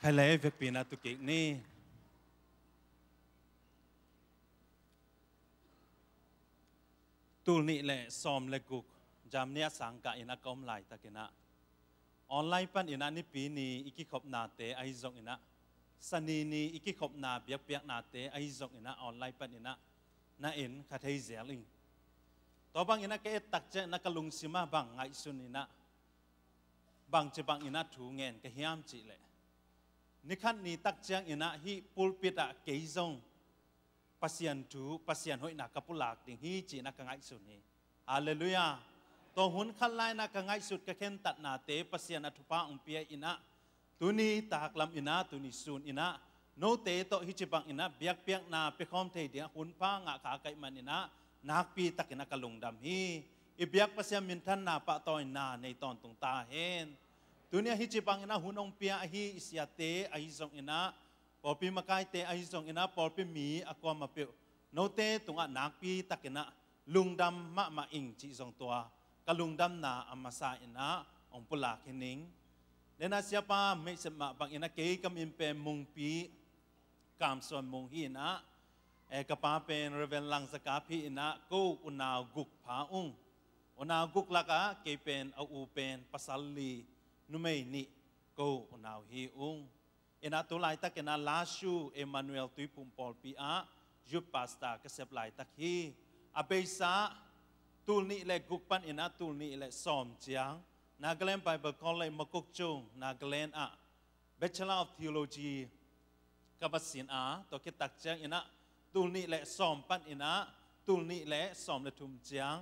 ใครเลยเวกปีนาตุกินี่ตูนี่แหละซอมเล็กุกจำเนียสังกัดอินักกอมไลตะกินะออนไลน์ปันอินักนี่ปีนี้อีกิขบนาเตไอซงอินักสนีนี้อีกิขบนาเบียกเบียกนาเตไอซงอินักออนไลน์ปันอินักน่าเอ็นคาเทเซลิงต่อบางอินักเกตักเจนักลุงซิมาบางไงสุนินักบางจะบางอินักถูเงินก็เฮียมจีเลยนี่ขั้นนี้ตักเจงอินักฮีปูลปิดอะเกยซงปัสยันถูปัสยันหอยนักกับปุลากดิ่งฮีจีนักไงสุนีฮาเลลูยาตัวหุ่นขันไลนักไงสุดก็เข็นตัดนาเตปัสยันอธุปะองเปียอินักตุนีตากลำอินักตุนีซูนอินักโนเตโตฮิจิบังอินักเบียกเปียกนาเปคอมเทเดียหุ่นป้างะขาไกมันอินักนักปีตักอินักกลงดำฮีอิเบียกปัสยันมินทันนาปะตอยนาในตอนตรงตาเห็นตัวนี้ฮิจิบังอินักหุ่นองเปียฮีอิสยาเตอหิซงอินักพอปีมาไกเตอหิซงอินักพอปีมีอากวมาเปียวโนเตตรงนักปีตักอินักลุงดำมาอิงจีซงตัวกลุงดำนาอามาซาอินักองปุลาเขนิงเดนัสยาปาไม่สมาบังอินักเกยกำอินเป็นมุงปีกามส่วนมุงฮีนะกป้าเป็นเรเวนลังสกาพีอินักกูอุณาวกุกผาอุงอุณาวกุกละกะเกยเป็นอูเป็นปัสสัลลีนุเมนิกูอุณาวฮีอุงอินักตุลายตักอินักลาชูเอมานูเอลตุยปุมปอลปีอายุปาสตากเสบลายตักฮีอาเบซาตูลนี่เล็กกุกปันอินักตูลนี่เล็กสอมเจียงนาเกลนไปเบอร์คอลเลยมกุกจงนาเกลนอะ Bachelor of Theology กับศิลป์ตัวคิดตักเจียงอินักตูลนี่เล็กสอมปันอินักตูลนี่เล็กสอมเลทุมเจียง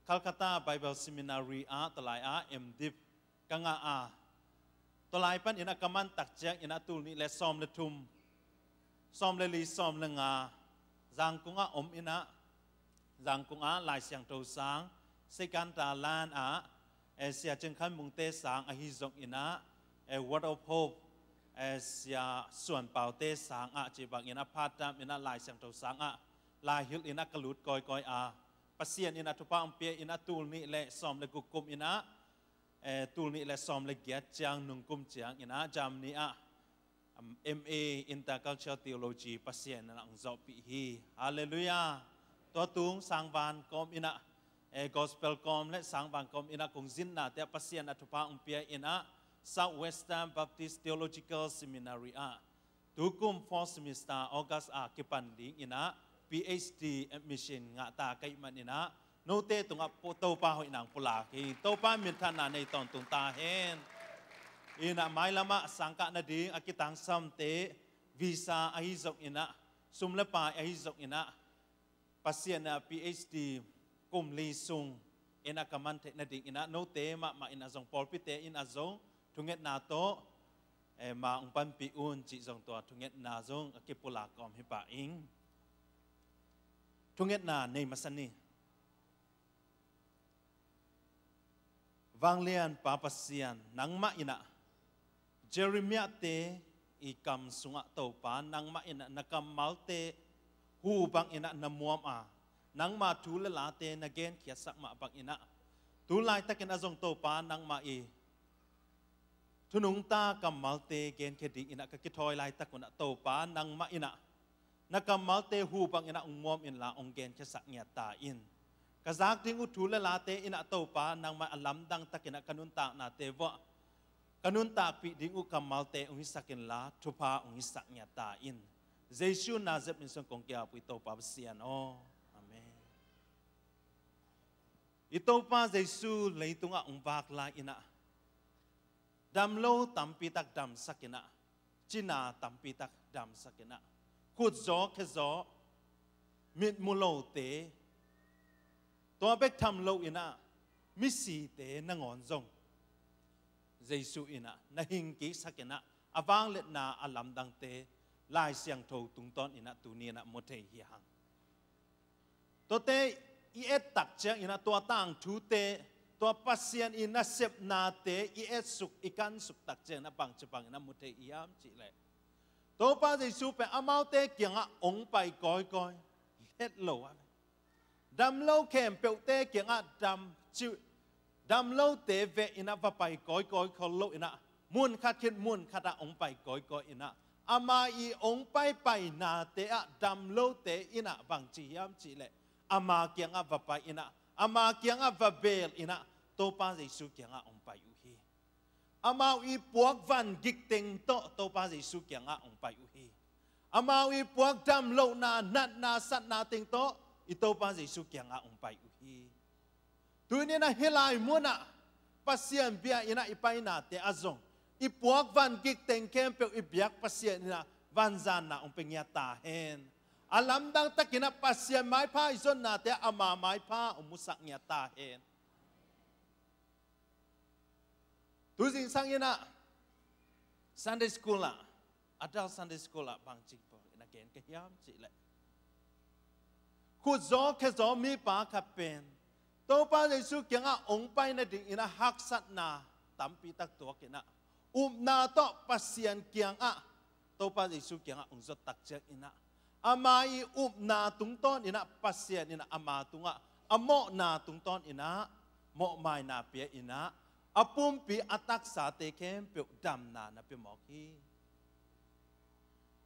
คัลคัตตา Bible Seminary ตลายเอ็มดิฟกังตลายปันอินักกำมันตักเจียงอินักตูลนี่เล็กสอมเลทุมสอมเลลีสอมเลงจังกุงอมอินักจังกุงลายเสียงโตสังสิกันตาลานเสียจึงขันมุงเตสังอหิซงอินะWord of Hope เสียส่วนเป่าเตสังจีบังอินะพาดามอินะลายเสียงโตสังลายฮิลอินะกลุดกอยปัสเซียนอินะทุปะองเปียอินะตูลนี่และซอมเลกุกุมอินะตูลนี่และซอมเลเกียจางนุงกุมจางอินะจามนี่MA Intercultural Theology ปัสเซียนนังจบปีฮีฮาเลลูยาตัวตุงสังวานกอมอินะGospel กอมและสังวานกอมอินะคงจินนาแต่ปัสเซียนอธุปะองเปียอินะ Southwestern Baptist Theological Seminary ตุกุม 4th semester August กิปันดิงอินะ PhD admission งะตาไกมันอินะโนเตตุงโปโตปาหอยนางปุลากีโตปามินทานาในตอนตุงตาเห็นอินะไมลามะสังกะนาดีอากิตังซัมเตวีซ่าอหิซกอินะสุมเลปาอหิซกอินะปัสเซียนPhD กุมลีซุงอินะกำมันเทนาดีอินะโนเตมาอินะซงปอลปิเตอินะซงทุงเงตนาโตมาอุปันปีอุนจิซงตัวทุงเงตนาซงอากิปุลากอมฮิปะอิงทุงเงตนาในมัสนีวังเลียนปาปัสเซียนนังมาอินะเจเรมียเตอีกำสุงะโตปานังมาอินะนักมัลเตหูบังอินะนมัวมนังมาทูลลาเตนเกนเขียสักมาบังอินะทูลายตะเกนอจงโตปานังมาทุนุงตากำมัลเตเกนเคดิอินะกะกิทอยลายตะกุนะโตปานังมาอินะนักมัลเตหูบังอินะองมัวอินลาองเกนเขียสักเงียตาอินกะซักทิ้งอุทูลลาเตอินะโตปานังมาอัลลัมดังตะเกนะกะนุนตานาเตวะกนุนตาปีดิ้งอุกำมัลเตองฮิสักินลาทุพาองฮิสักเงียตาอินเจซูนาเซบมินสงกงเกียปุยโตปาเซียนอาเมนอิโตปาเจซูเลยตุงะองบากลาอินะดัมโลตัมปีตักดัมสักินะจินาตัมปีตักดัมสักินะขุดโจเคโจมิดมุโลเตตัวเบกทำโลอินะมิสีเตนงอนจงเจซูอินะนหิงกิสักินะอวังเลนาอัลลัมดังเตลายเสียงโทตุงตอนอินะตูนีนะโมเทฮิฮังตัวเตอีเอตักเจอินะตัวตั้งทูเตตัวปัสเซียนอินะเซบนาเตอีเอสุกอีกันสุกตักเจนะบังจะบังอินะโมเทฮิฮัมจิเลตัวป้าเจซูเป็นอามาเตเกียงอ่ะองไปก้อยเล็ดโลอะดำโลเข้มเปียวเตเกียงอ่ะดำจิวดำโลเตเวอินะว่าไปก้อยเขาโลอินะ มุนขัดคิดมุนขัดองไปก้อยก้อยนะอามาอีองไปนาเตะดำโลเตอินะบางจียามจีเละอามาเกียงวะไปอินะอามาเกียงวะเบลอินะโตปาเยซูเกียงองไปอุฮีอามาอีพวกวันกิกเต็งโตปาเยซูเกียงองไปอุฮีอามาอีพวกดำโลนานัดนาสัตนาเต็งโตอิโตปาเยซูเกียงองไปอุฮีตัวนี้นะเฮลายมุนะปัสยามเบียอินะอีไปนาเตอซงอีพวกวันกิกเต็งเข้มเปียวอีเบียกปัสยามนะวันจานนะองเป็นยาตาเฮนอาลัมดังตะกินะปัสยามไม้ผ้าอิซนนาเตอามาไม้ผ้าองมุสักยาตาเฮนตัวจริงสังเกตนะ Sunday School ละ Adult Sunday School ละบางจริงพอนักเรียนก็ย้ำจีเลยคุณจอแค่จอมีปากขับเป็นตัวป้าเยซูเกี่ยงองไปนั่นดิ่งนะฮักสัตนาตั้มปีตักตัวกันนะนาโตปัสยันเกี่ยงตัวป้าเยซูเกี่ยงองจดตักเจอินะอามาอีนาตุงต้นอินะปัสยันอินะอามาตุงโมนาตุงต้นอินะโมไม่นาเปียอินะอาปุ่มปีอัตักสาเตเข้มเปียดำนานะเปียหมอกฮี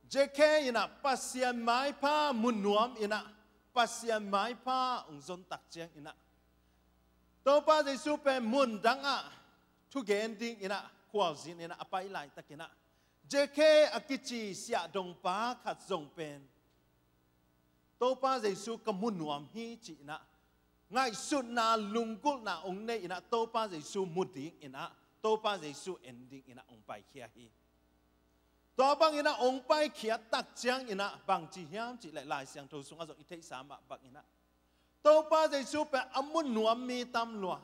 เจเคอินะปัสยันไม้ผ้ามุนนวมอินะปัสยันไม้ผ้าองจดตักเจอินะตัวป้าเยซูเป็นมุนดังทุกเกณฑ์ดิ้งอินะขวาสินอินะอภัยไหลตะกินะเจเคอกิจีเสียดงป้าขัดส่งเป็นตัวป้าเยซูก็มุนนวมฮีจีนะง่ายสุดนาลุงกุลนาองเนอินะตัวป้าเยซูมุดดิ้งอินะตัวป้าเยซูเอ็นดิ้งอินะองไปเขียฮีตัวบางอินะองไปเขียตักเจียงอินะบางจีเฮียมจีหลายเสียงทูสุงอาจอิเทสามะบางอินะตัวป้าเยซูเป็นอมุนนวมมีตำลัว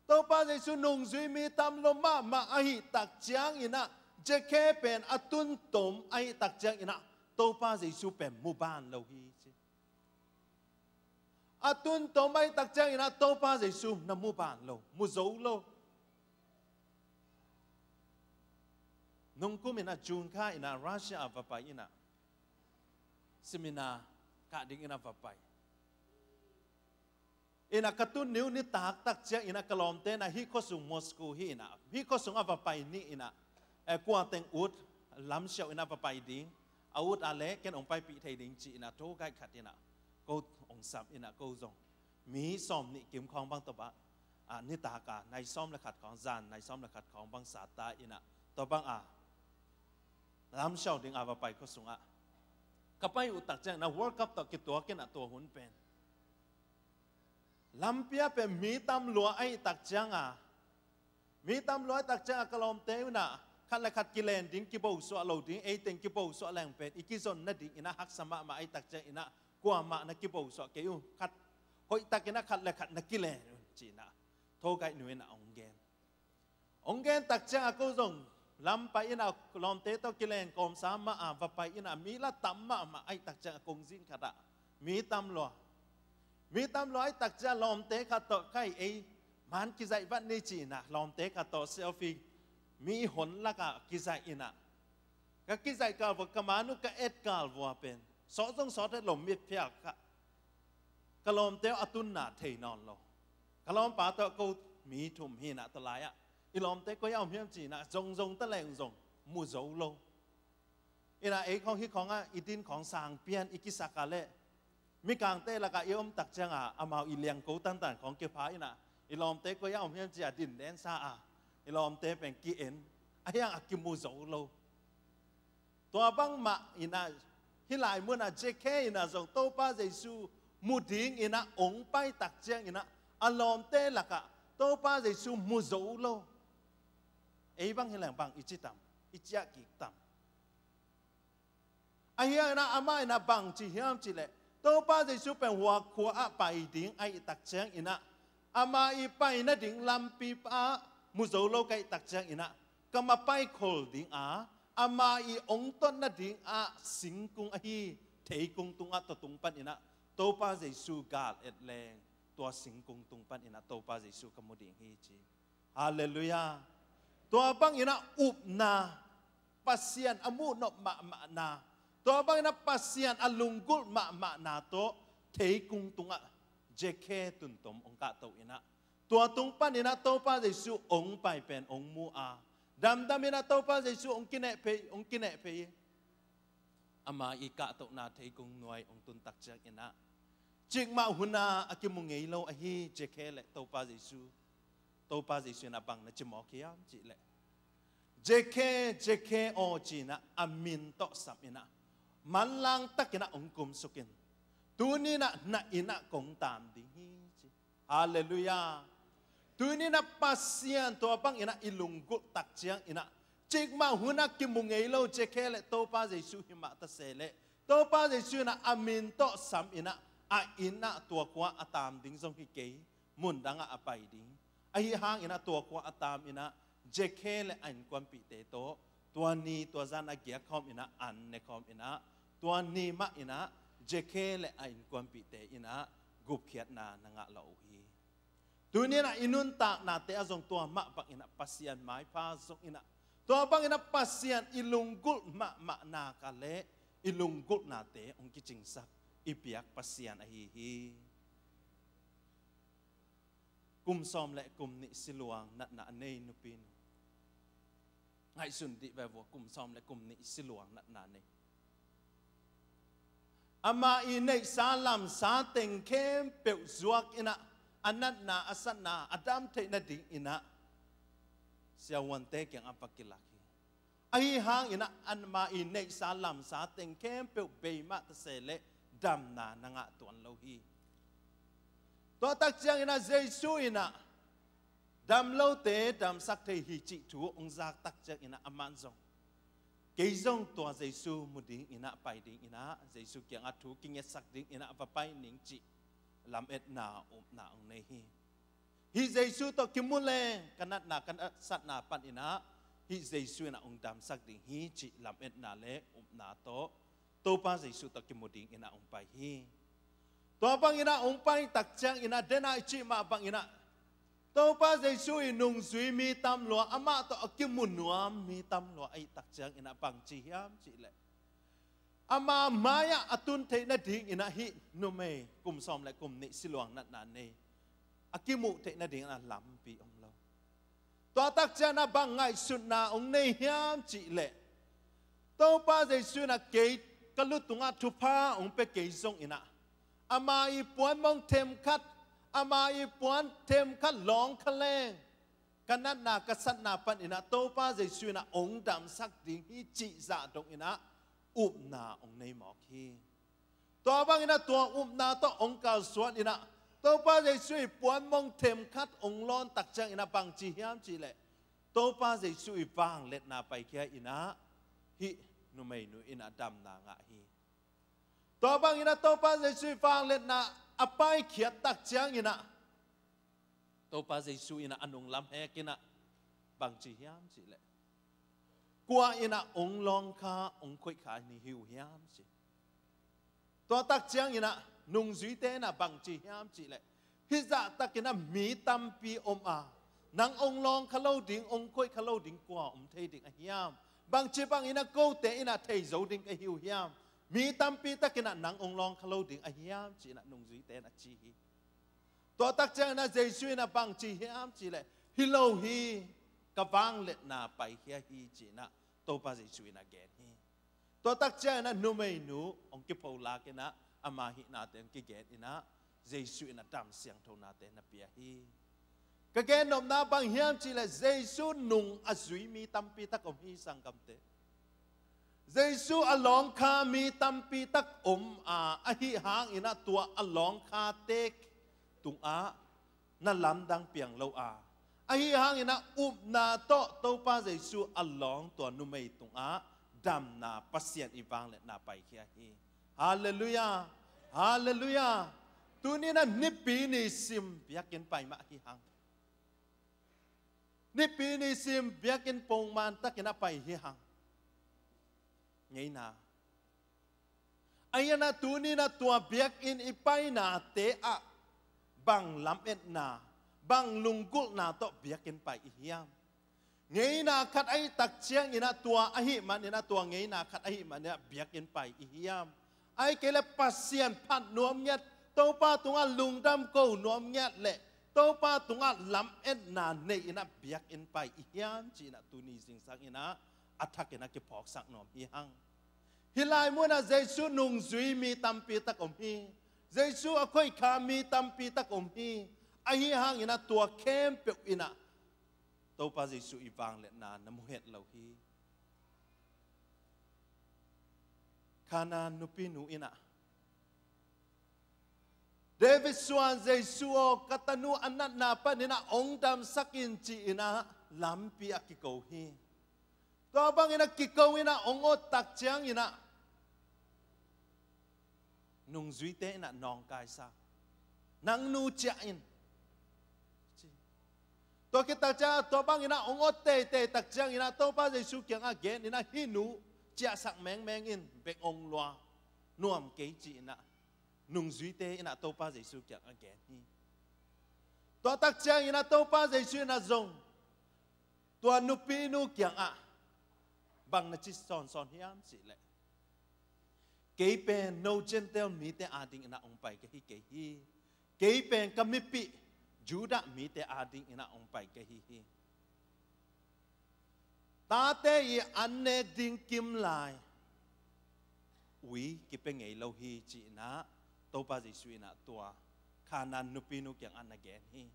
ตัวป้าเยซูนุ่งซุยมีตำลัวมาอหิตักเจียงอินะเจเคเป็นอตุนตมอหิตักเจียงอินะตัวป้าเยซูเป็นหมู่บ้านเราฮีอตุนตมอหิตักเจียงอินะตัวป้าเยซูนหมู่บ้านเรามุโซโลนุ่งกุมินะจูนข้าอินะรัสเซียอัฟไปอินะเซมินากะดิ่งอินะอัฟไปอินักตุนนิวนิตากตักเจ้าอินักกลอมเตนะฮิโคสุงมอสโกฮีนะฮิโคสุงอาฟไปนี่อินะกวนเต็งอุดล้ำเชียวอินักไปดิ้งอาวุธอะไรแกนองไปปีไทยดิ้งจีอินะโตไกขัดอินะก็องสับอินะก็จงมีซ้อมนี่กิมของบางตัวบ้านิตากาในซ้อมละขัดของจานในซ้อมละขัดของบางสาตาอินะตัวบางล้ำเชียวดิ้งอาฟไปก็สุงกับไปอุตักเจ้านะวอร์กับตัวกิตัวแกนะตัวหุ่นเป็นลำเปียเป็นมีตำลัวไอ้ตักจังมีตำลัวตักจังกลอมเตวนะขัดละขัดกิเลนดิ้งกิบอุสวะโลดิ้งไอ้เต็งกิบอุสวะแรงเป็ดอีกิซอนนั่นดิ้งอินะฮักสมะมาไอ้ตักจังอินะกว่ามานักกิบอุสวะเกี่ยวขัดหอยตักอินะขัดละขัดนักกิเลนจีนะโทไกหนุ่ยนะองเกนตักจังก็จงลำไปอินะกลอมเตตัวกิเลนกอมสามะว่าไปอินะมีละตัมมะมาไอ้ตักจังกงซินขัดมีตำลัวมีตำรวจตักจะลอมเตะขัดต่อใครมันกิจวัตรนี้จีนะลอมเตะขัดต่อเซลฟี่มีหนละกะกิจอินะก็กิจกาลวกมานุกะเอ็ดกาลวัวเป็นสอดต้องสอดให้ลมมีเพียกกะลอมเตะอตุนนาเทนอนโลกะลอมป่าตะกูมีทุ่มหินะตะลายอีลอมเตะก็ย่อมเพียงจีนะจงตะแรงมูโซโลอีนะของฮิของอีดินของสางเปียนอีกิสักกาเล่มีกางเตะละก็ยอมตักจังอามาอีเลียงกูตั้งของเก็บพายนะอีลอมเตะก็ย่อมเพียงจีดินแดนซาอีลอมเตะเป็นกีเอ็นไอ้ยังอากิมูโซโลตัวบังมาอีน่าฮิลายเมื่อน่ะเจเคอีน่าส่งโตป้าเยซูมุดิ้งอีน่าองไปตักจังอีน่าอลอมเตะละก็โตป้าเยซูมูโซโลไอ้บังฮิลายบังอิจิตัมอิจิยากิตัมไอ้ยังน่ะอามาอีน่าบังจีเฮียมจีเล่ตัวป้าเยซูเป็นหัวขวาไปดิ้งไอ้ตักเชียงอินะอามาอีไปนะดิ้งลำปีป้ามุโซโลไก่ตักเชียงอินะก็มาไปโคลดิ้งอามาอีองต้นนะดิ้งสิงกุงไอ้เทกุงตุงตัวตุงปันอินะตัวป้าเยซูกาลเอ็ดแรงตัวสิงกุงตุงปันอินะตัวป้าเยซูก็มุดิ้งฮีจีฮาเลลูยาตัวบังอินะอุบนาปัสยันอมูนบมานาตัวบางนับปัสยันอลุงกุลมานาโตเทกุงตุงเจเคตุนตมองกะโตอินะตัวตุงปันอินะโตป้าเยซูองไปเป็นองมู ดำมินะโตป้าเยซูองกินเนเพยอามาอีกะโตนาเทกงหน่วยองตุนตักเจอินะจิกมาหุนาอากิมุงเงยโลอฮีเจเคเลโตป้าเยซูนะบังนะจิมอเคียมจิเลเจเคโอจีนะอามินโตสัมอินะมันลังตักอินะองกุมสุกินตูนี่นะอินะกงตามดิจิฮาเลลูยาตูนี่นะปัสเซียนตัวบังอินะอิลุงกุตักเจียงอินะจิกมาหุนักกิมุงเอโลเจเคเลโตป้าเยซูหิมะตะเซเลโตป้าเยซูนะอามินโตสัมอินะอาอินะตัวกว่าอาตามดิ้งทรงฮิเกยมุนดังอาไปดิ้งไอหางอินะตัวกว่าอาตามอินะเจเคเลอันความปิเตโตตัวนี้ตัวจานาเกียคอมอินะอันเนคอมอินะตัวนี้มะอินะเจเคเลอันความปิเตอินะกุบเขียดนานังะลาอุฮีตัวนี้นะอินุนตากนาเตอจงตัวมะปักอินะปัสยันไม้พาจงอินะตัวบังอินะปัสยันอิลุงกุลมะนากาเลอิลุงกุลนาเตองกิจิงสักอิเปียกปัสยันอฮีฮีกุมซอมและกุมนิสิลวงนัดนาเนนุปินไงสุนดิแบบว่ากุมซอมและกุมนิสิลวงนัดนาเนอามาอินในสาลัมสาเต็งเข้มเปียวจวกอินะอันนัดนาอัสันนาอดัมเทนดิอินะเสียวันเตกยังอัปกิลักฮีไอหางอินะอันมาอินในสาลัมสาเต็งเข้มเปียวเบย์มาตเสเลดัมนานังะตัวโลฮีตัวตักเจียงอินะเจสุอินะดัมโลเตดัมสักเทฮิจิถูองจากตักเจียงอินะอามันซงเกยซงตัวเจสุมุดิงอินะไปดิงอินะเจสุเกียงอัตุกิงเงสักดิงอินะปะไปนิงจิลำเอ็ดนาอุนาองเนฮีฮิเจสุตัวกิมุเลกันนัดนากันสัตนาปันอินะฮิเจสุอินะองดัมสักดิงฮิจิลำเอ็ดนาเลอุนาโตโตป้าเจสุตัวกิมุดิงอินะองไปฮีตัวบังอินะองไปตักเจียงอินะเดน่าจิมาบังอินะตัวป้าเจสุอินุงซุยมีตำลัวอามาตัวกิมุนนัวมีตำลัวไอตักเจียงอินะบังจิยามจิเลอามาไมายะอตุนเทนดิ่งอินะฮินุเมกุมซอมและกุมนิสิลวงนัดนาเนอากิมุเทนดิ่งนะลำปีองเราตัวตักเจียงนะบังไงสุดนาองเนยามจิเลตัวป้าเจสุนะเกยกลุตุงอัตุพาองเปเกยซงอินะอามาอีปวนมองเทมคัดอามาอีปวนเทมคัดหลงคะเลงกันนัดนากษัตริย์นาปันอินะโตป้าเจสุนะองดำสักดิ่งฮิจิซาดงอินะอุบนาองในหมอกฮีตัวบางอินะตัวอุบนาตัวองกาสวดอินะตัวป้าเจสุปวนมองเทมคัดองล้อนตักเจงอินะบางจีฮิมจีเลตัวป้าเจสุบางเล็ดนาไปแค่อินะฮินุไม่นุอินะดำนางะฮีตัวบางอินะตัวป้าเจสุบางเล็ดนาอไปเขียดตักเจงอินะตัวป้าเจสุอินะอนุงลำแหกินะบางจีฮิมจีเลกว่าอินะองลองคาองคุยขานี่หิวเฮียมสิตัวตักเจียงอินะนุงจุยเตนะบังจีเฮียมสิเลยฮิจะตักอินะมีตัมปีอมอานังองลองขลุ่ดิ่งองคุยขลุ่ดิ่งกว่าเทดิ่งเฮียมบางจีบางอินะโกเตอินะเทยโจดิ่งหิวเฮียมมีตัมปีตักอินะนังองลองขลุ่ดิ่งเฮียมสินะนุงจุยเตนะจีตัวตักเจียงนะเจสุยนะบังจีเฮียมสิเลยฮิโลฮีกบางเล็ดนาไปเฮียฮีจีนะโตป้าเจสุนะแกนี่ตัวตักเจนะนุไม่นูองกิปเอาลากินะอามาหินาเตนกิเกตินะเจสุนะดำเสียงโทนาเตนะเปียฮีกแกนอมนาบางเฮียมจีเลเจสุนุงอสุยมีตัมปีตักอมฮีสังกัมเตเจสุอลองคามีตัมปีตักอมอหิหางอินะตัวอลองคาเตกตุงนั่นลำดังเปียงโลไอ้หางอินะอุบนาโตโตป้าเจสุอัลลองตัวนุไม่ตุงดำนาปัสยันอีบางและนาไปเคียฮีฮาเลลูยาฮาเลลูยาตัวนี้นะนิปีนิซิมเบียกินไปมาฮีหังนิปีนิซิมเบียกินปงมันตักินะไปฮีหังไงนะไอ้นะตัวนี้นะตัวเบียกินอีไปนาเตะบังลำเอ็ดนาบางลุงกุลนาโตเบียกินไปอีเฮียมเงยนาขัดไอตักเชียงอินะตัวอหิมันอินะตัวเงยนาขัดอหิมันเนี่ยเบียกินไปอีเฮียมไอเกลปัสเซียนพันนวมเงียดโตป้าตัวลุงดำโกนวมเงียดเละโต tàu pa tung à làm em na này ina biak in pai hiam chỉ na tu ni sing sang ina attack ina ke phok sak nom hi hang hilai mo na Giêsu nung zui mi tampi tak om hi Giêsu a khoi kha mi tampi tak om hi a hi hang ina tua kem pe ina tàu pa Giêsu i vang le na namu het lo hi kana nupi nu ina David suan Giêsu katanu anat na pa nina ong dam sakin chi ina lampi akiko hi to bang ina kiko ina ong o tak chiang ina nung zui te ina nong kai sa nang nu chia in to kita cha to bang ina ong o te tak chiang ina to pa Giêsu kyang again ina hi nu chia sak meng in bek ong loa nuam ke chi ina nung duy te ina tàu pa Giêsu kyang again hi to tak chiang ina tàu pa Giêsu na zong to nupi nu kyang a bang na chi son hiam si le ke pen no gentle mi te ading ina ong pai ke hi ke pen kamipi Juda mi te ading ina ong pai ke hi ta te i anne ding kim lai ui ki pe ngei lo hi chi na tàu pa Giêsu ina tua khanan nupi nu kyang an again hi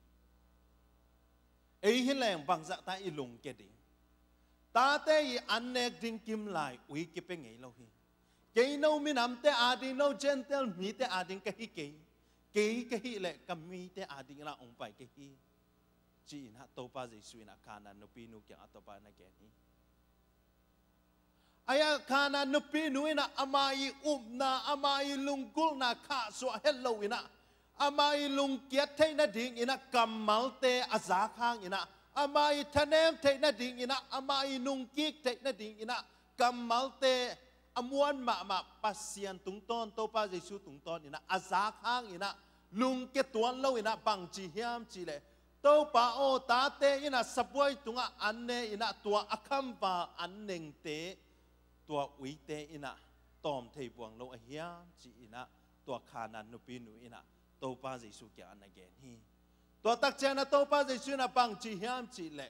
ei hi leng bang za ta ilung ke ding ta te i anne ding kim lai ui ki pe ngei lo hi ke no mi nam te ading no gentle mi te ading ke hi ke hi le kam mi te ading la ong pai ke hi chi na tàu pa Giêsu ina khanan nupi nu kyang atopa na again hi aya kana nupi nuina amai umna amai lungkul na kha so hello ina amai lungkiat thei na ding ina kamal te aza khang ina amai thanem thei na ding ina amai nungkik thei na ding ina kamal te amuan ma pasian tungton to pa Giêsu tungton ina aza khang ina lungke tuan lo ina bang chi hiam chi le to pa o ta te ina sapoi tunga anne ina tua akham pa anneng te tua ui te ina tom thei buang lo a hiam chi ina tua khanan nupi nu ina to pa Giêsu kya an again hi tua tak chana to pa Giêsu na bang chi hiam chi le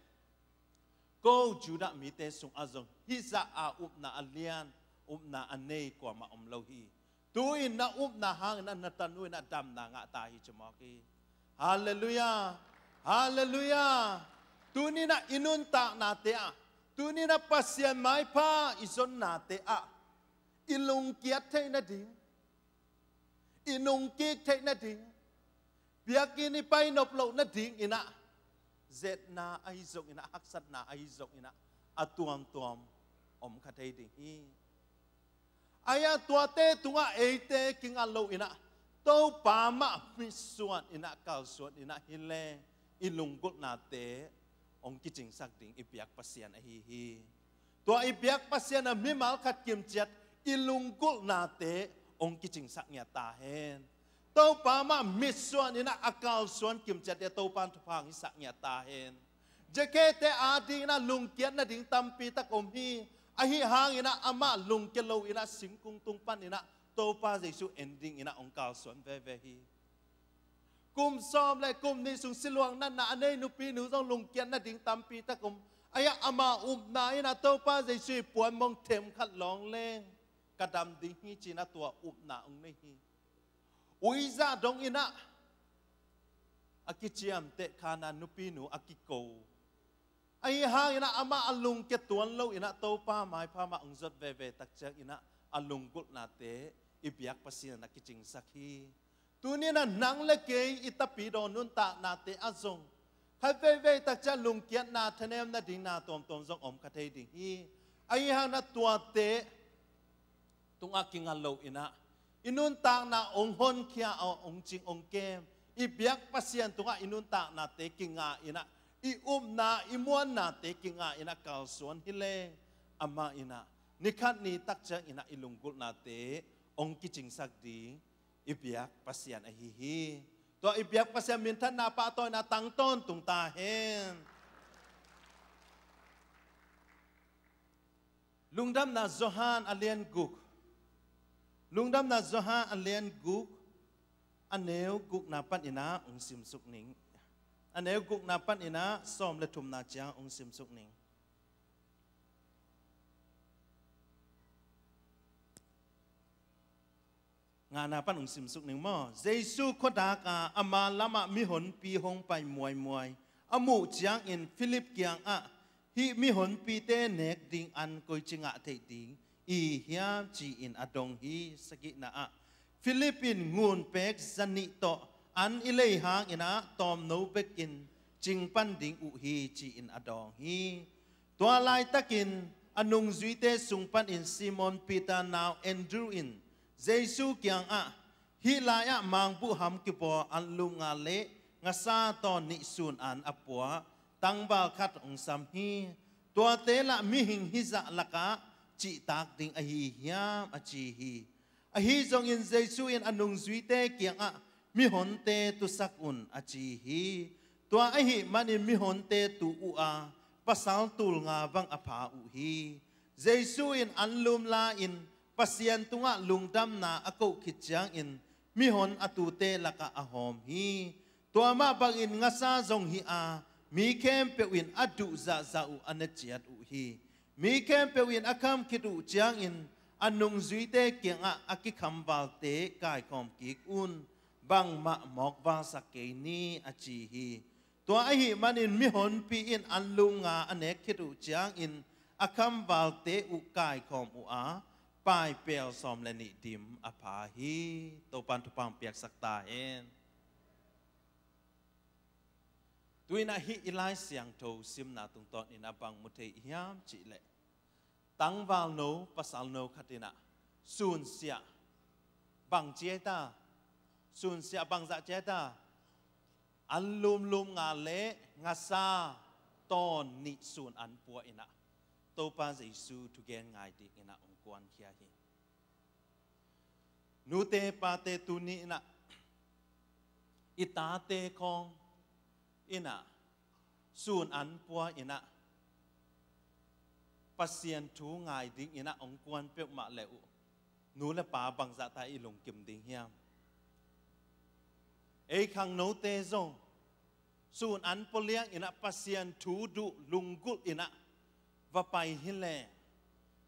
ko Juda mi te sung azong hi za a upna alian upna anei kwa ma om lo hi tu in na upna hang na natanu na dam na nga ta hi chmo ki hallelujah hallelujah tu ni na inun ta na te a tu ni na pasien mai pa ison na te a ilung kiat thei na ding inung kik thei na ding biakini pai nop lo na ding ina zet na ai zong ina haksat na ai zong ina atuam om khathei ding hi aya tua te tunga eite kinga lo ina to pa ma misuan ina kal suan ina hile ilung gut na te ong kiching sak ding ipiak pasian a hi to ipiak pasian a mimal khat kim chat ilungkul na te ong kiching sak nya ta hen to pa ma misuan ina akal suan kim chat ya to pan phang sak nya ta hen jeke te adi na lungkian na ding tampi tak om hi a hi hang ina ama lungkelo ina singkung tung pan ina to pa Giêsu ending ina ong kal suan ve hi kum som le kum ni sung siluang na na nei nupi nu jong lung kian na ding tampi ta kum aya ama na ina to pa Giêsu puan mong them khat long leng kadam ding hi china tua na ong nei hi ui za dong ina akichiam te khana nupi nu akiko ai ha ina ama alung ke tuan lo ina to pa mai pa ma ong zot ve tak chak ina alung gul na te ibiak pasian na kiching sakhi tu ni na nang le ke itapi do nun ta na te azong khai ve tak cha lung kiat na thanem na ding na tom zong om khathei ding hi ai ha na tua te tung aking alo ina inun ta na ong hon khia ong ching ong kem i biak pasian tunga inun ta na te kinga ina i na i muan na te kinga ina kal suan hile ama ina nikhat ni tak cha ina ilungkul na te ong kiching sak ding ibiak pasian a hi to ibiak pasian min than na pa to na tang ton tung ta hen lungdam na Johan alian guk lungdam na Johan alian guk aneu guk na pan ina ong sim suk ning anh em cũng na pan ina som le thum na cha ông sim suk ning ngà na pan ông sim suk ning mo Giêsu khoda ka ama lama mi hon pi hong pai muai muai amu chiang in Philip kiang a hi mi hon pi te nek ding an koi chinga thei ding i hiam chi in adong hi sagi na a Philippine ngun pek zani to an ilei hang ina tom no pek in ching pan ding u hi chi in adong hi tua lai takin anung zui te sung pan in Simon Peter now Andrew in Giêsu kiang a hi lai a mang bu ham ki po an lunga le nga sa to ni sun an apua tang bal khat ong sam hi tua te la mi hing hi za laka chi tak ding a hi hiam a chi hi a hi zong in Giêsu in anung zui te kiang a mi hon te tu sak un a chi hi tua a hi manin mi hon te tu u a pasal tul nga bang apha u hi Giêsu in anlum la in pasian tunga lungdam na ako khitchang in mi hon atu te laka ahom hi tua ma bang in nga sa zong hi a mi kem pe win adu za za u anachiat u hi mi kem pe win akam khitu chiang in anung zui te kiang a akikham bal te kai kom ki un bang ma mok ba sakei ni achi hi tua a hi manin mi hon pi in anlunga anek khitu chiang in akam bal te u kai kom u a pai pel som le ni dim apha hi to pan tu pang piak sakta hen tuina hi ilai siang tho sim na tung ton in abang muthei hiam chi le tang val no pasal no khatina sun sia bang che ta sun sia bang za che ta an lum lum nga le nga sa ton ni sun an pu ina to pa Giêsu tu gen ngai di ina ong kwan khia hi nu te pa te tu ni ina ita te kong ina sun an pu ina pasien thu ngai ding ina ong kwan pe ma le u nu le pa bang za ta i lung kim ding hiam ei khang no te zong sun an poliang ina pasien thu du lunggut ina va pai hile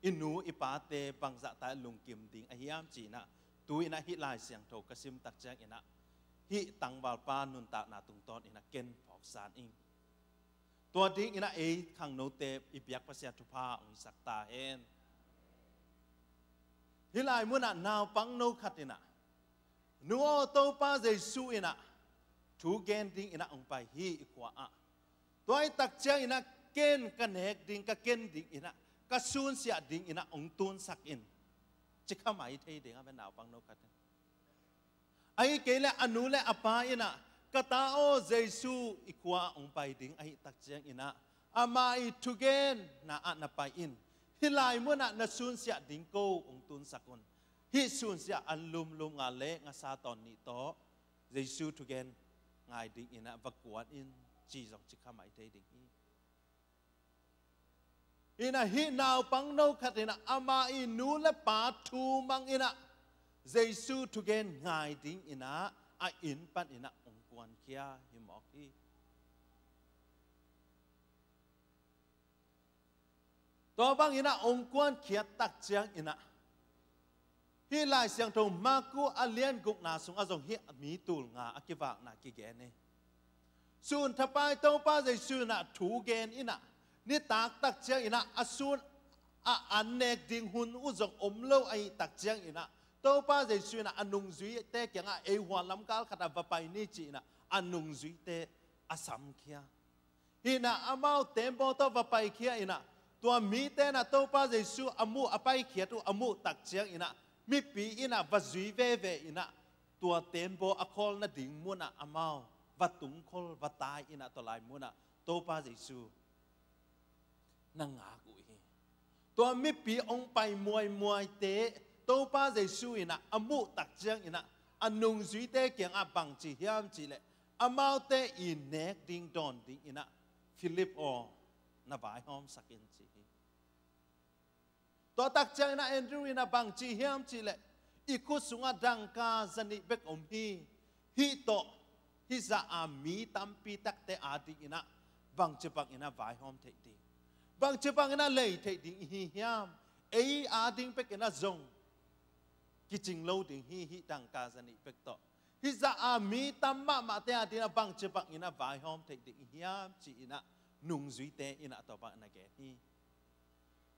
inu ipa te bang za ta lung kim ding a hiam chi na tu ina hi lai siang tho kasim tak chang ina hi tang bal pa nun ta na tung ton ina ken phok san ing tua ding ina ei khang no te ipiak pasien thu pa ong sak ta hen hi lai mun na naw pang no khat ina nu o to pa Giêsu ina thu gen ding ina ong pai hi ikwa a toy tak chang ina ken kanek ding ka ken ding ina ka sun sia ding ina ong tun sak in chikha mai thei ding a naw pang no khat ai ke le anu le apa ina ka ta o Giêsu ikwa ong pai ding ai tak chang ina amai thu gen na a na pai in hilai mo na sun sia ding ko ong tun sakon hi sun sia an lum lum nga le nga sa ton ni to Giêsu thu gen ngai ding ina va kwat in chi jong chikha mai thei ding ina hi naw pang no khat ina ama i nu le pa thu mang ina Giêsu thu gen ngai ding ina a in pan ina ong kwan kia hi mok hi to bang ina ong kwan kia tak chiang ina hi lai siang thong ma ku alian guk na sung azong hi mi tul nga akiwak na ki gen ne sun thapai to pa Giêsu na thu gen ina ni tak chiang ina asun a anek ding hun u zong om lo ai tak chiang ina to pa Giêsu na anung zui te kyang a e hwa lam kal khata va pai ni chi na anung zui te asam khia ina amau tempo to va pai khia ina tua mi te na to pa Giêsu amu apai khia tu amu tak chiang ina mi pi ina va zui ve ina tua tempo akhol na ding mu na amau va tung khol va tai ina to lai mu na to pa Giêsu na nga ku hi tua mi pi ong pai muai te to pa Giêsu ina amu tak chiang ina anung zui te kyang a bang chi hiam chi le amau te in nek ding don ding ina Philip o na vai hom sakin chi to tak chiang ina Andrew ina bang chi hiam chi le ikut sunga dang ka zani bek om hi to ฮิซาอามีตัมปีตักเตอาดิอินะบังเจปังอินะวายหอมเทดีบังเจปังอินะเลยเทดิฮิยามเออาดิงเป็กอินะจงกิจิงโลดิงฮิดังกาซานิเป็กโตฮิซาอามีตัมมามาเตอาดินะบังเจปังอินะวายหอมเทดิฮิยามจีอินะนุงจุยเตอินะตัวบังอินะเกฮี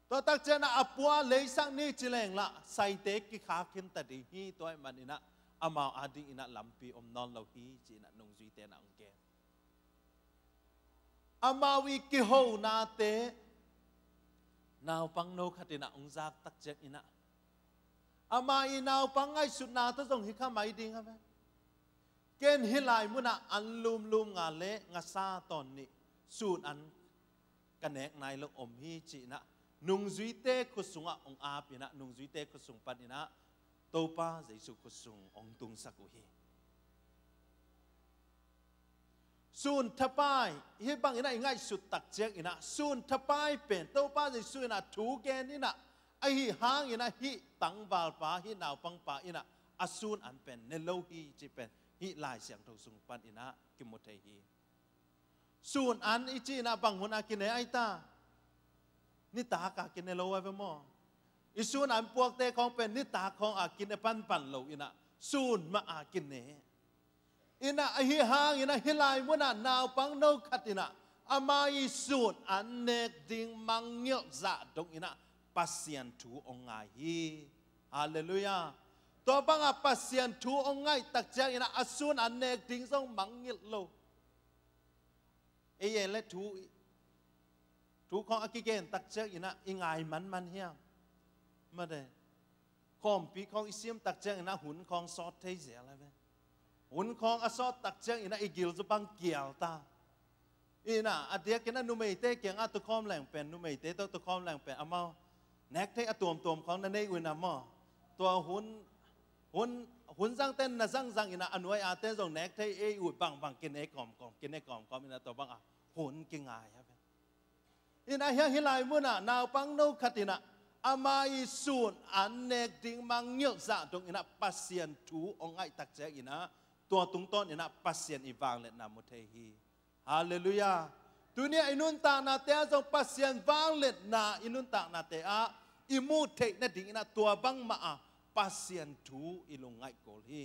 ตัวตักเจนะอปัวเลยสักนี้จิเลงละใส่เตกิขาขึ้นตัดฮีตัวมันอินะอามาอาดิอินะลำปีอมนอนเราฮีจีนะนุงจุยเตนะองเกอามาวิกิโฮนาเตนาวปังโนขัดินะองจากตักเจอินะอามาอีนาวปังไงสุดนาตัวทรงฮิขาไม่ดิ้งครับเกณฑ์ฮิลายมุนะอันลุมงาเละงาซาตอนนี้สูนอันกันเนกนายลงอมฮีจีนะนุงจุยเตคุสุงะองอาปินะนุงจุยเตคุสุงปันอินะโตปาเจสุคุสุงองตุงสักุฮีสูนทับไปฮิบังอินะง่ายสุดตักเจกอินะสูนทับไปเป็นโตปาเจสุอินะถูกเกณฑ์อินะไอฮิหางอินะฮิตังบาลปาฮินาวปังปาอินะอสูนอันเป็นเนโลฮีจีเป็นฮิลายเสียงทุสุงปันอินะกิมุเทฮีสูนอันอิจีนะบังหุนอากินเนไอตานิตากากินเนโลไว้เปมออิสูนอันพวกเตของเป็นนิตาของอากินเนปันโลอินะสูนมาอากินเนอินะอหิหางอินะฮิลายมุนะนาวปังโนขัดอินะอามาอิสูนอันเนกดิงมังเงียซาดงอินะปัสยันทูองไงฮีฮาเลลูยาตัวบังอาปัสยันทูองไงตักเจอินะอสูนอันเนกดิงส่งมังเงียโลเอเยเลทูของอากิเกนตักเจอินะอิงไงมันเฮียมาเดคอมปีของอิซิมตักเจอินะหุนของซอสเทเซียอะไรเว้หุนของอซอสตักเจอินะอิกิลจะบังเกียวตาอินะอเดียกินะนุเมเตเกียงอัตุคอมแหลงเป็นนุเมเตตุคอมแหลงเป็นอามาแนกเทอตัวของนั่นเองอุณามอตัวหุนสังเต้นนะสังอินะอนุไออาเต้นส่งแนกเทเออุบังกินเอกอมกินเอกอมอินะตัวบังอ่ะหุนกิงไงครับอินะเฮียฮิลายมุนะนาวปังโนขัดอินะอามาอิสูนอันเนกดิงมังเงียซาตรงอินะปัสยันทูองไอตักเจอินะตัวตุงต้นอินะปัสยันอีวางเลนามุเทฮีฮาเลลูยาตัวนี้อินุนตานาเตอาส่งปัสยันวางเลนาอินุนตานาเตอาอิมูเทนะดิงอินะตัวบังมาปัสยันทูอิลุงไอโกลฮี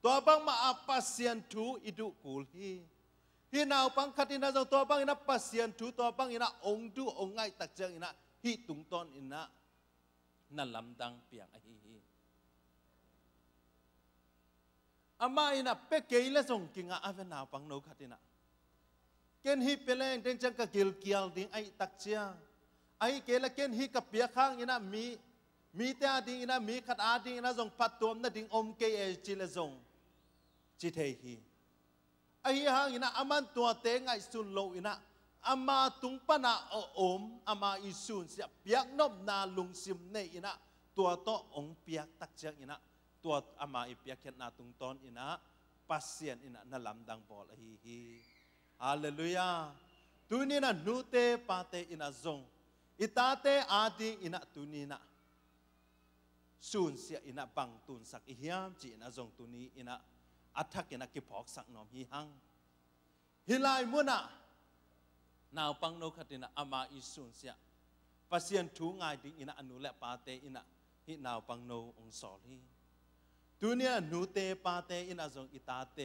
ตัวบังมาปัสยันทูอิดุโกลฮีฮินาวปังขัดอินะส่งตัวบังอินะปัสยันทูตัวบังอินะองดูองไงตักเจอินะฮิตุงต้นอินะนั่นลำดังเปียงไอฮีอามาอินะเป็กเกยเลส่งกิงอาเวนาวปังโนขัดอินะเกณฑ์ฮิเปเลงเดงจังกะกิลเกียลดิงไอตักเจียไอเกลเกณฑ์ฮิกับเปียข้างอินะมีเตอาดิงอินะมีขัดอาดิงอินะส่งปัดตัวมนะดิงอมเกยจิเลส่งจิเทฮีไอฮางอินะอามันตัวเตงไอสุนโลอินะอามาตุงปนาอมอามาอิสุนเสียเปียกนบนาลุงซิมเนอินะตัวโตองเปียกตักเจียอินะตัวอามาอิเปียกเขนาตุงตอนอินะปัสเซียนอินะนั่นลำดังบอลฮีฮาเลลูยาตุนีนะนูเตปาเตอินะซงอิตาเตอาดิอินะตุนีนะสุนเสียอินะบังตุนสักอิฮิามจีอินะซงตุนีอินะอัฐกินะกิพอกสักนอมฮิฮังฮิลายมุนะนาวปังโนขัดอินะอามาอิสุนเสียปัสยันทูง่ายดิอินะอนุเลปาเตอินะฮินาวปังโนองสอลีตุนีนะนูเตปาเตอินะซงอิตาเต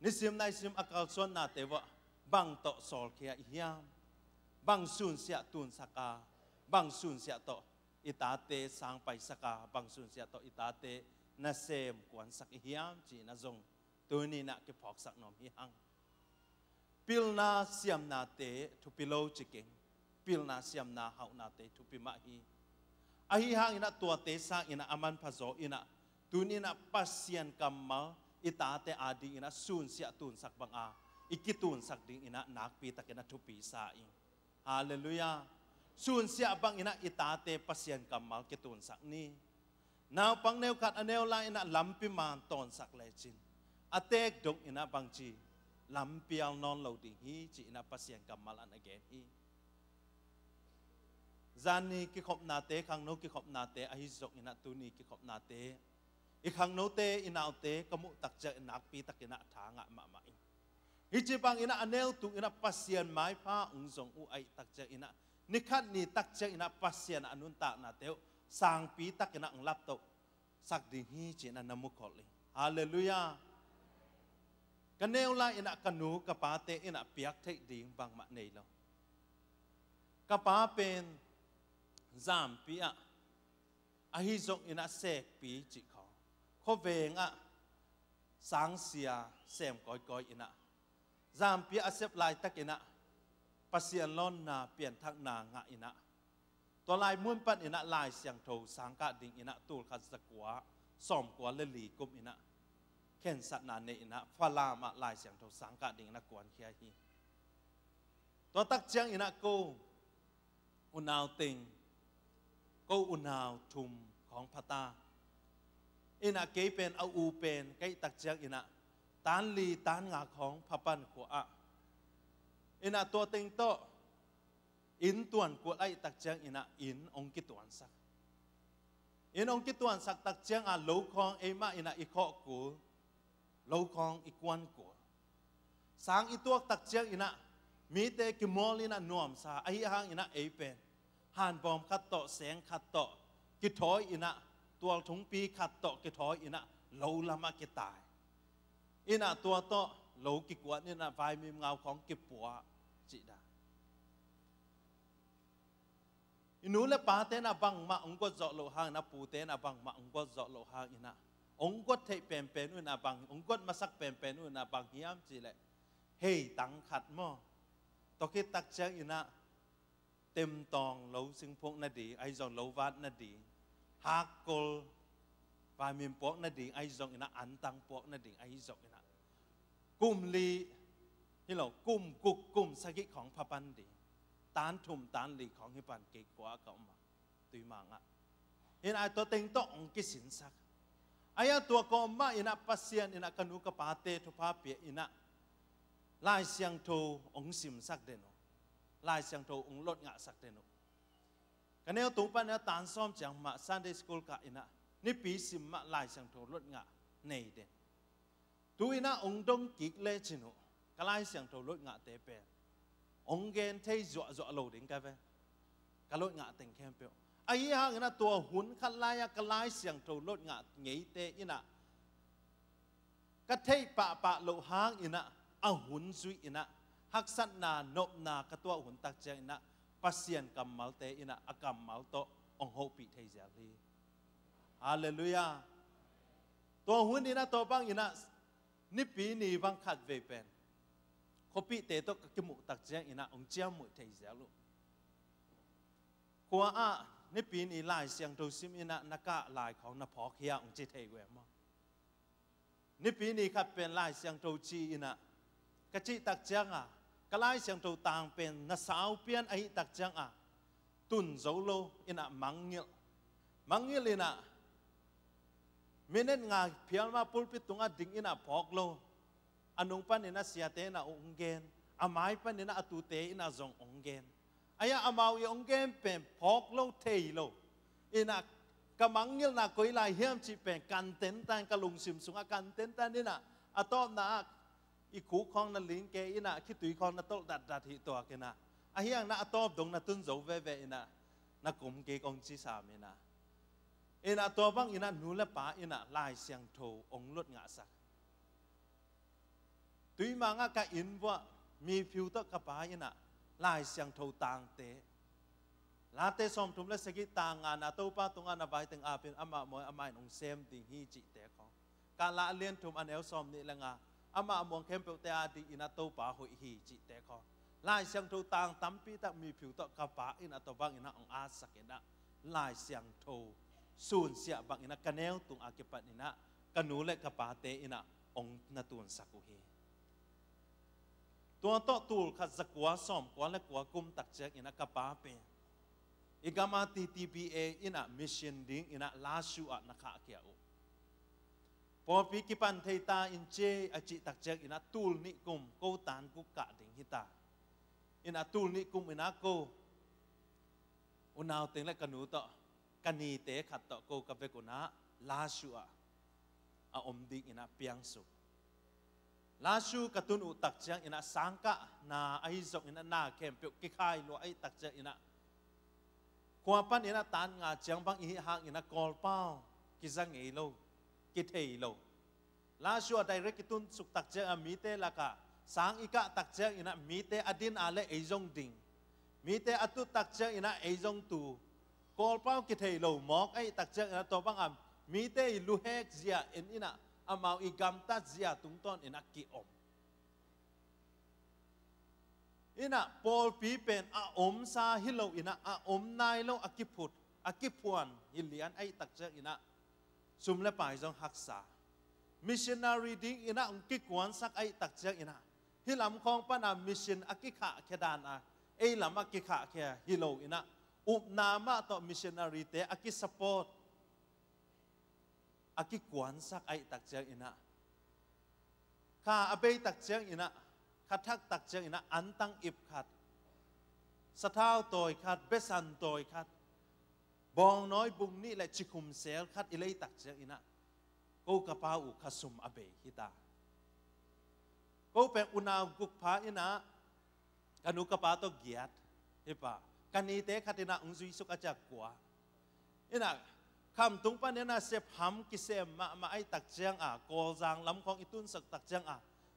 นิสิมนายสิมอากาศส่วนนาเตวะบังโตสอลเคียอิยามบังสุนเสียตุนสกาบังสุนเสียโตอิตาเตสังไปสกาบังสุนเสียโตอิตาเตนาเซมกวนสักอิยามจีนาซงตัวนี้นะกิพอกสักนอมฮิฮังปิลนาเสียมนาเตทุปิโลจิเกงปิลนาเสียมนาเฮานาเตทุปิมาฮีอหิฮังอินะตัวเตสังอินะอามันพะโซอินะตัวนี้นะปัสยันกัมมาอิตาเตอาดิอินะสุนเสียตุนสักบังอาอิกิตุนสักดิงอินะนักปีตะเกนะทุปีสาอิงฮาเลลูยาสุนเสียบังอินะอิตาเตปัสยันกัมมากิตุนสักนี้นาวปังเนวขัดอเนวลาอินะลำปิมานตอนสักเลจินอเตกดงอินะบังจีลำเปียลนอนเหลาดิฮีจีอินะปัสยันกัมมาลันอเกนฮีจานนี้กิขบนาเตขังโนกิขบนาเตอหิจกอินะตุนีกิขบนาเต อีขังโนเตอินาเตกมุตักเจนักปีตักนะทางะมาไม่ฮิจิบังอินะอันเนลตุอินะปัสยันไม้ผ้าองค์ทรงอุไอตักเจอินะนิคัดนี่ตักเจอินะปัสยันอนุนตะนาเตวสางปีตักนะองลับโตสักดิฮีจินะนมุขลิฮาเลลูยากันเนลลาอินะกันนูกะปาเตอินะเปียกเทดิงบางมะเนลกะปาเป็นจามปีอะอหิจงอินะเสกปีจิเขาเขาเวงอะสังเสียเสมก้อยอินะจามปีอาเซบลายตักอินะปัสยันล้อนนาเปลี่ยนทักนางะอินะตัวลายม้วนปันอินะลายเสียงโทสังกะดิ่งอินะตูลขัดสกัวส่อมกัวเลลีกุมอินะเข็นสัตนาเนอินะฟาลามาลายเสียงโทสังกะดิ่งอินะกวนเคียฮีตัวตักเจียงอินะกูอุณาวติงกูอุณาวทุมของพตาอินะเกยเป็นเอาอูเป็นเกยตักเจียงอินะตานลีตานงาของพปันขัวอะอินะตัวติงโตอินตวนกวดไอตักเจียงอินะอินองกิตวนสักอินองกิตวนสักตักเจียงอะโลคองเอมาอินะอีข้อกูโลคองอีกวนกูสางอีตัวตักเจียงอินะมีแต่กิมอลินะนวมซาไอหางอินะเอเป็นหานบอมขัดโตแสงขัดโตกิถอยอินะตัวถุงปีขัดโตกิถอยอินะโลละมากิตายอินะตัวโตโลกิกวดนี่นะไฟมีเงาของกิปัวจิดาอินูเลปาเตนะบังมาองก็เจาะโลหางนะปูเตนะบังมาองก็เจาะโลหางอินะองก็เทเป็นอุนะบังองก็มาสักเป็นอุนะบังเฮียมจิเลเฮ้ตังขัดมอตอกิตักเจอินะเต็มตองโลสิงพงนาดีไอจงโลวัดนาดีฮักกลปามิมปอกนาดีไอจงอินะอันตังปอกนาดีไอจงอินะกุมลีที่เรากุมกุกกุมสกิของพระปันดีตานทุ่มตานลีของฮิปันเกกว่าเขามาตุยมังอ่ะเห็นไอตัวเต็งโตองกิสินสักไอ้ตัวกอมมาอินะปัสเซียนอินะกันุกปาเตทุพาเปียอินะลายเสียงโทองสิมสักเดนลายเสียงโทองลดงะสักเดนกันเนวตุปันเนวตานซ้อมจังมาซันเดย์สคูลกะอินะนี่ปีสิมมาลายเสียงโทลดงะเนเดนตุอินะองดงกิกเลจิโนกลายเสียงโทลดงะเตเปองเกนเทยจ่อโลดิงกันเปกลดงะเต็งแคมเปไอ้ห่างนะตัวหุ่นขันลายกลายเสียงโทลดงะเงยเตอินะกะเทยปะโลหางอินะอาหุ่นซุยอินะฮักสันนานบนากตัวหุ่นตักเจอินะปัสเซียนกัมมัลเตอินะอากรรมมัลโตองโฮปิเทเจลีฮาเลลูยาตัวหุ่นอินะตัวบังอินะนิปีนีบังขัดเวเป็นขบิเตโตกกิมุตักเจอินะองเจียมุเทเจลุกัวอะนิปีนีลายเสียงโตซิมอินะนักะลายของนภอกเฮียองเจเทเวมนิปีนีขัดเป็นลายเสียงโตจีอินะกะจิตักจังอ่ะกลายเสียงโตต่างเป็นนัสาวเปียนไอตักจังอ่ะตุนโซโลอินะมังเงลอินะมิเนงาเพียงมาปุลปิตุงอ่ะดิ่งอินะพอกโลอันุงปันอินะเสียเตนะองเกนอามายปันอินะอตุเตอินะจงองเกนอายะอามาวองเกนเป็นพอกโลเทโลอินะกำมังเงลนะกุยลายเฮียมจิเป็นกันเต็นตันกะลุงซิมสุงกันเต็นตันนี่นะอะตอมนะอีคูของนั่นลิงเกอินะคิดตุยของนั่นโตดัดหิตัวเกนะอาเฮียงน่ะตอบดงน่ะตุนโจเวอินะนักกุมเกกองจีสามินะอินะตัวบังอินะนูเลปาอินะลายเสียงโทองลดงะสักตุยมังกะอินว่ามีผิวตะกะปาอินะลายเสียงโทต่างเตลาเตสมทุมและสกิต่างงานนะตัวป้าตรงงานใบตึงอาเป็นอามะมวยอามายนองเซมติงฮีจิเตของการละเลียนทุมอันเอลซอมนี่ละงาอามามองเข้มเปลเตอาดีอินาโตปาหอยฮีจิเตคอลายเสียงโทต่างตั้มปีตักมีผิวตะกะปาอินาตัวบังอินาองอาสักอินะลายเสียงโทสูญเสียบังอินะกันเนวตุงอาเกปันอินะกันนูเลกะปาเตอินะองนาตุนสักุเฮตัวโตตูลขัดสกัวซ้อมกัวและกัวกุมตักเจกอินะกะปาเปอีกามาตีทีพีเออินะมิชชันดิ้งอินะลาชูอะนักขาเกียอุพอพิกิปันเทตาอินเจอจิตักเจกอินะตูลนิกุมโกตานกุกะดิ่งฮิตาอินะตูลนิกุมอินะโกอุนาวเต็งและกันนูโตกันนีเตขัดโตโกกับเวกุนะลาชูอะ อมดิอินะเปียงสุลาชูกตุนอุตักเจียงอินะสังกะนาไอจงอินะนาเข้มเปียกกิขายลัวไอตักเจียงอินะความปันอินะตานงาเจียงบังอิหางอินะกอลเป้ากิจังเอโลกิเทโลลาชัวไดเรกิตุนสุกตักเจอมีเตละกะสังอิกะตักเจออินะมีเตอดินอาเลเอจงดิงมีเตอตุตักเจออินะเอจงตูกอลเป้ากิเทโลมอกไอตักเจออินะตัวบังอัมมีเตลูเฮกเซียอินะอามาอิกัมตัดเซียตุงต้นอินะกิอมอินะปอลปีเป็นอาอมซาฮิโลอินะอาอมนายโลอากิพุดอากิพวนฮิเลียนไอตักเจออินะซุมเลปายจงฮักษามิชชันนารีดิ้งอินะองกิกวนสักไอตักเจียงอินะฮิลำของปนามิชชันอากิขะแค่ดานไอลำอากิขะแค่ฮิโลอินะอุปนามาต่อมิชชันนารีเตอากิสปอร์ตอากิกวนสักไอตักเจียงอินะข้าอเบยตักเจียงอินะขัดทักตักเจียงอินะอันตั้งอิบขัดสะท้าวตอยขัดเบสันตอยขัดบองน้อยบุงนี่แหละจิคุมเซลขัดอิเลยตักเจียงอินะกูกระเป๋าอุขสุมอเบฮิตากูเป็นอุณากุกพาอินะกันุกระเป๋าตัวเกียรติเห็นปะกันนี้เตะขัดอินะอุงซุยสุกอาจากกัวอินะคำตุงปันเนี่ยนะเสพหำกิเสมมาไอตักเจียงกอจางลำของอิตุนสักตักเจียง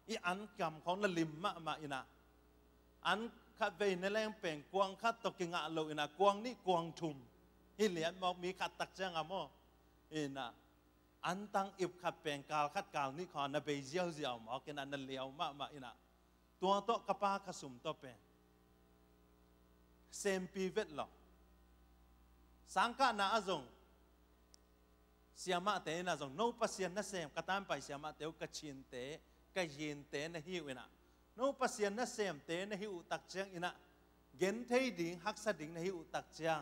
อีอันกำของละลิมมาอินะอันขัดเวในแรงเป่งกวงขัดตกิงะโลอินะกวงนี่กวงทุมฮิเลียนบอกมีขัดตักเจียงโมอินะอันตั้งอิบขัดเป็นกาลขัดกาลนี่ขอนาเบยเจียวหมอกินอันนั้นเลี้ยวมาอินะตัวโตกระปาขสุมโตเป็นเซมปีเวทหรอสังกัดนาอจงเสียมาเตนะจงโนปัสยนนะเซมกระตามไปเสียมาเตวกระชินเตกระยินเตนะฮิวนะโนปัสยนนะเซมเตนะฮิวตักเจียงอินะเกนเทดิงฮักสดิ่งนะฮิวตักเจียง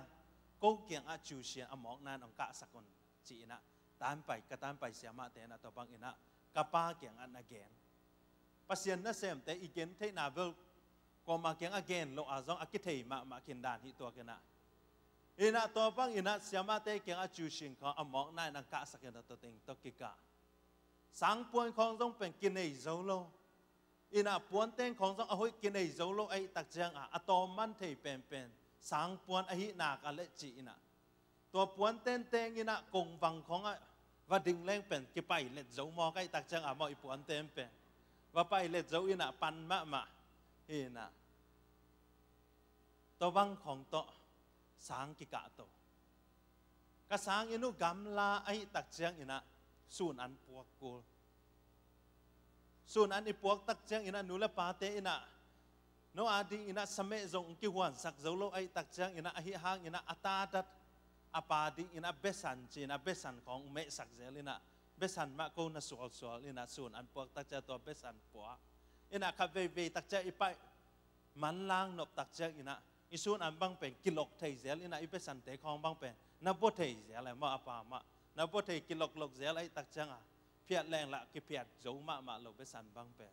กูเกียงอาจูเชียนอมอกนานองกะสกุลจีนะตามไปกระตามไปเสียมาเตนะตัวบังอินะกระป้าเกียงอันอเกนปัสยนนะเซมเตอีเกนเทนาเวลก็มาเกียงอเกนโลอาจงอากิเทมาเกินดานที่ตัวกันนะอินะตัวบังอินะเสียมาเตเกียงอาจูเชียนของอมอกนานองกะสกุลตัวเต็งตัวกิกะสังปวนของต้องเป็นกินในโซโลอินะปวนเต็งของต้องเอาไว้กินในโซโลไอตักเจียงอะตอมันเทเป็นสังปวนอหินากะเลจีอินะตัวปวนเต้นเตงอินะกงฟังของว่าดิ่งแรงเป็นกี่ไปเล็ดเจ้ามอไก่ตักเจียงมออีปวนเต้นเป็นว่าไปเล็ดเจ้าอินะปันมาอินะตัวบังของตัวสังกิกะตัวกสังอินุกำลาไอตักเจียงอินะสูนอันปวกกูสูนอันอีปวกตักเจียงอินะนูเลปาเตอินะโนอาดิอินะสมัยจงกิหวนสักเจ้าโลไอตักเจียงอินะอหิหางอินะอัตาดัดอาปาดิอินะเบสันจีนะเบสันของเมสักเจลินะเบสันมาโกนะสวลอินะสูนอันปวกตักเจียตัวเบสันปัวอินะขับเวตักเจียอีไปมันล้างนบตักเจียอินะอิสูนอันบังเป็นกิโลเทเจลินะอีเบสันเตของบังเป็นนับเทเจอะไรมาอาปามานับเทกิโลเจลิตักเจียงเพียรแรงละกิเพียรโจมาโลเบสันบังเป็น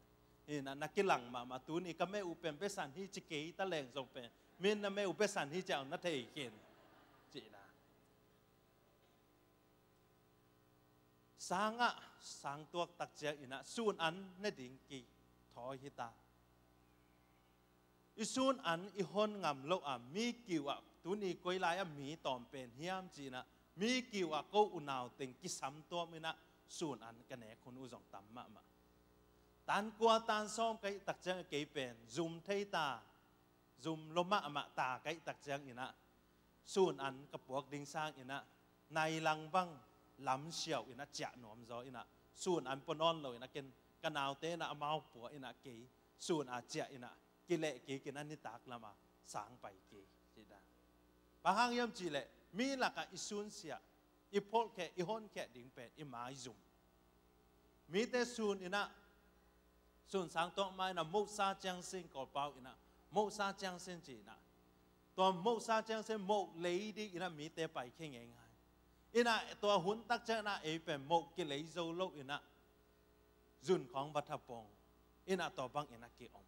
อินะนักกิลังมาตูนี่ก็ไม่อุเป็นเบสันที่จิเกยตะแรงทรงเป็นมินนะไม่อุเบสันที่จะเอานัทเทเขียนจีนะสังตัวตักเจียอินะสูนอันเนดิ่งกีทอหิตาอิสูนอันอิฮอนงามโลมีกิวตุนีกวยลายมีตอมเป็นเฮียมจีนะมีกิวก็อุณาวเต็งกิสัมตัวมินะสูนอันกันแหนคนอุจงตัมมาตันกัวตันซ้อมไก่ตักเจียงเกยเป็นซุมเทตาซุมลมมาตาไก่ตักเจียงอินะสูนอันกับพวกดิ่งสร้างอินะในลังบังลำเชียวอินะเจาะหนอมจออินะสูนอันปนอนเลยนะกินกันเอาเตนะมาเอาปัวอินะเกยสูนอาเจาะอินะกิเลเกยกินันนิตากละมาสางไปเกยจีดาบางยามจีเลมีหลักอิสุนเสียอิพอลแค่อิฮอนแค่ดิ่งเป็นอิมาซุมมีแต่สูนอินะส่วนสังตัวไม่นะมุสาจังเซนกอดเปล่าอินะมุสาจังเซนจีนะตัวมุสาจังเซนมุเลยดีอินะมีแต่ไปแค่ง่ายอินะตัวหุ่นตักเจนะเป็นมุกิเลโซโลอินะจุนของบัตรปงอินะตัวบังอินะกิอม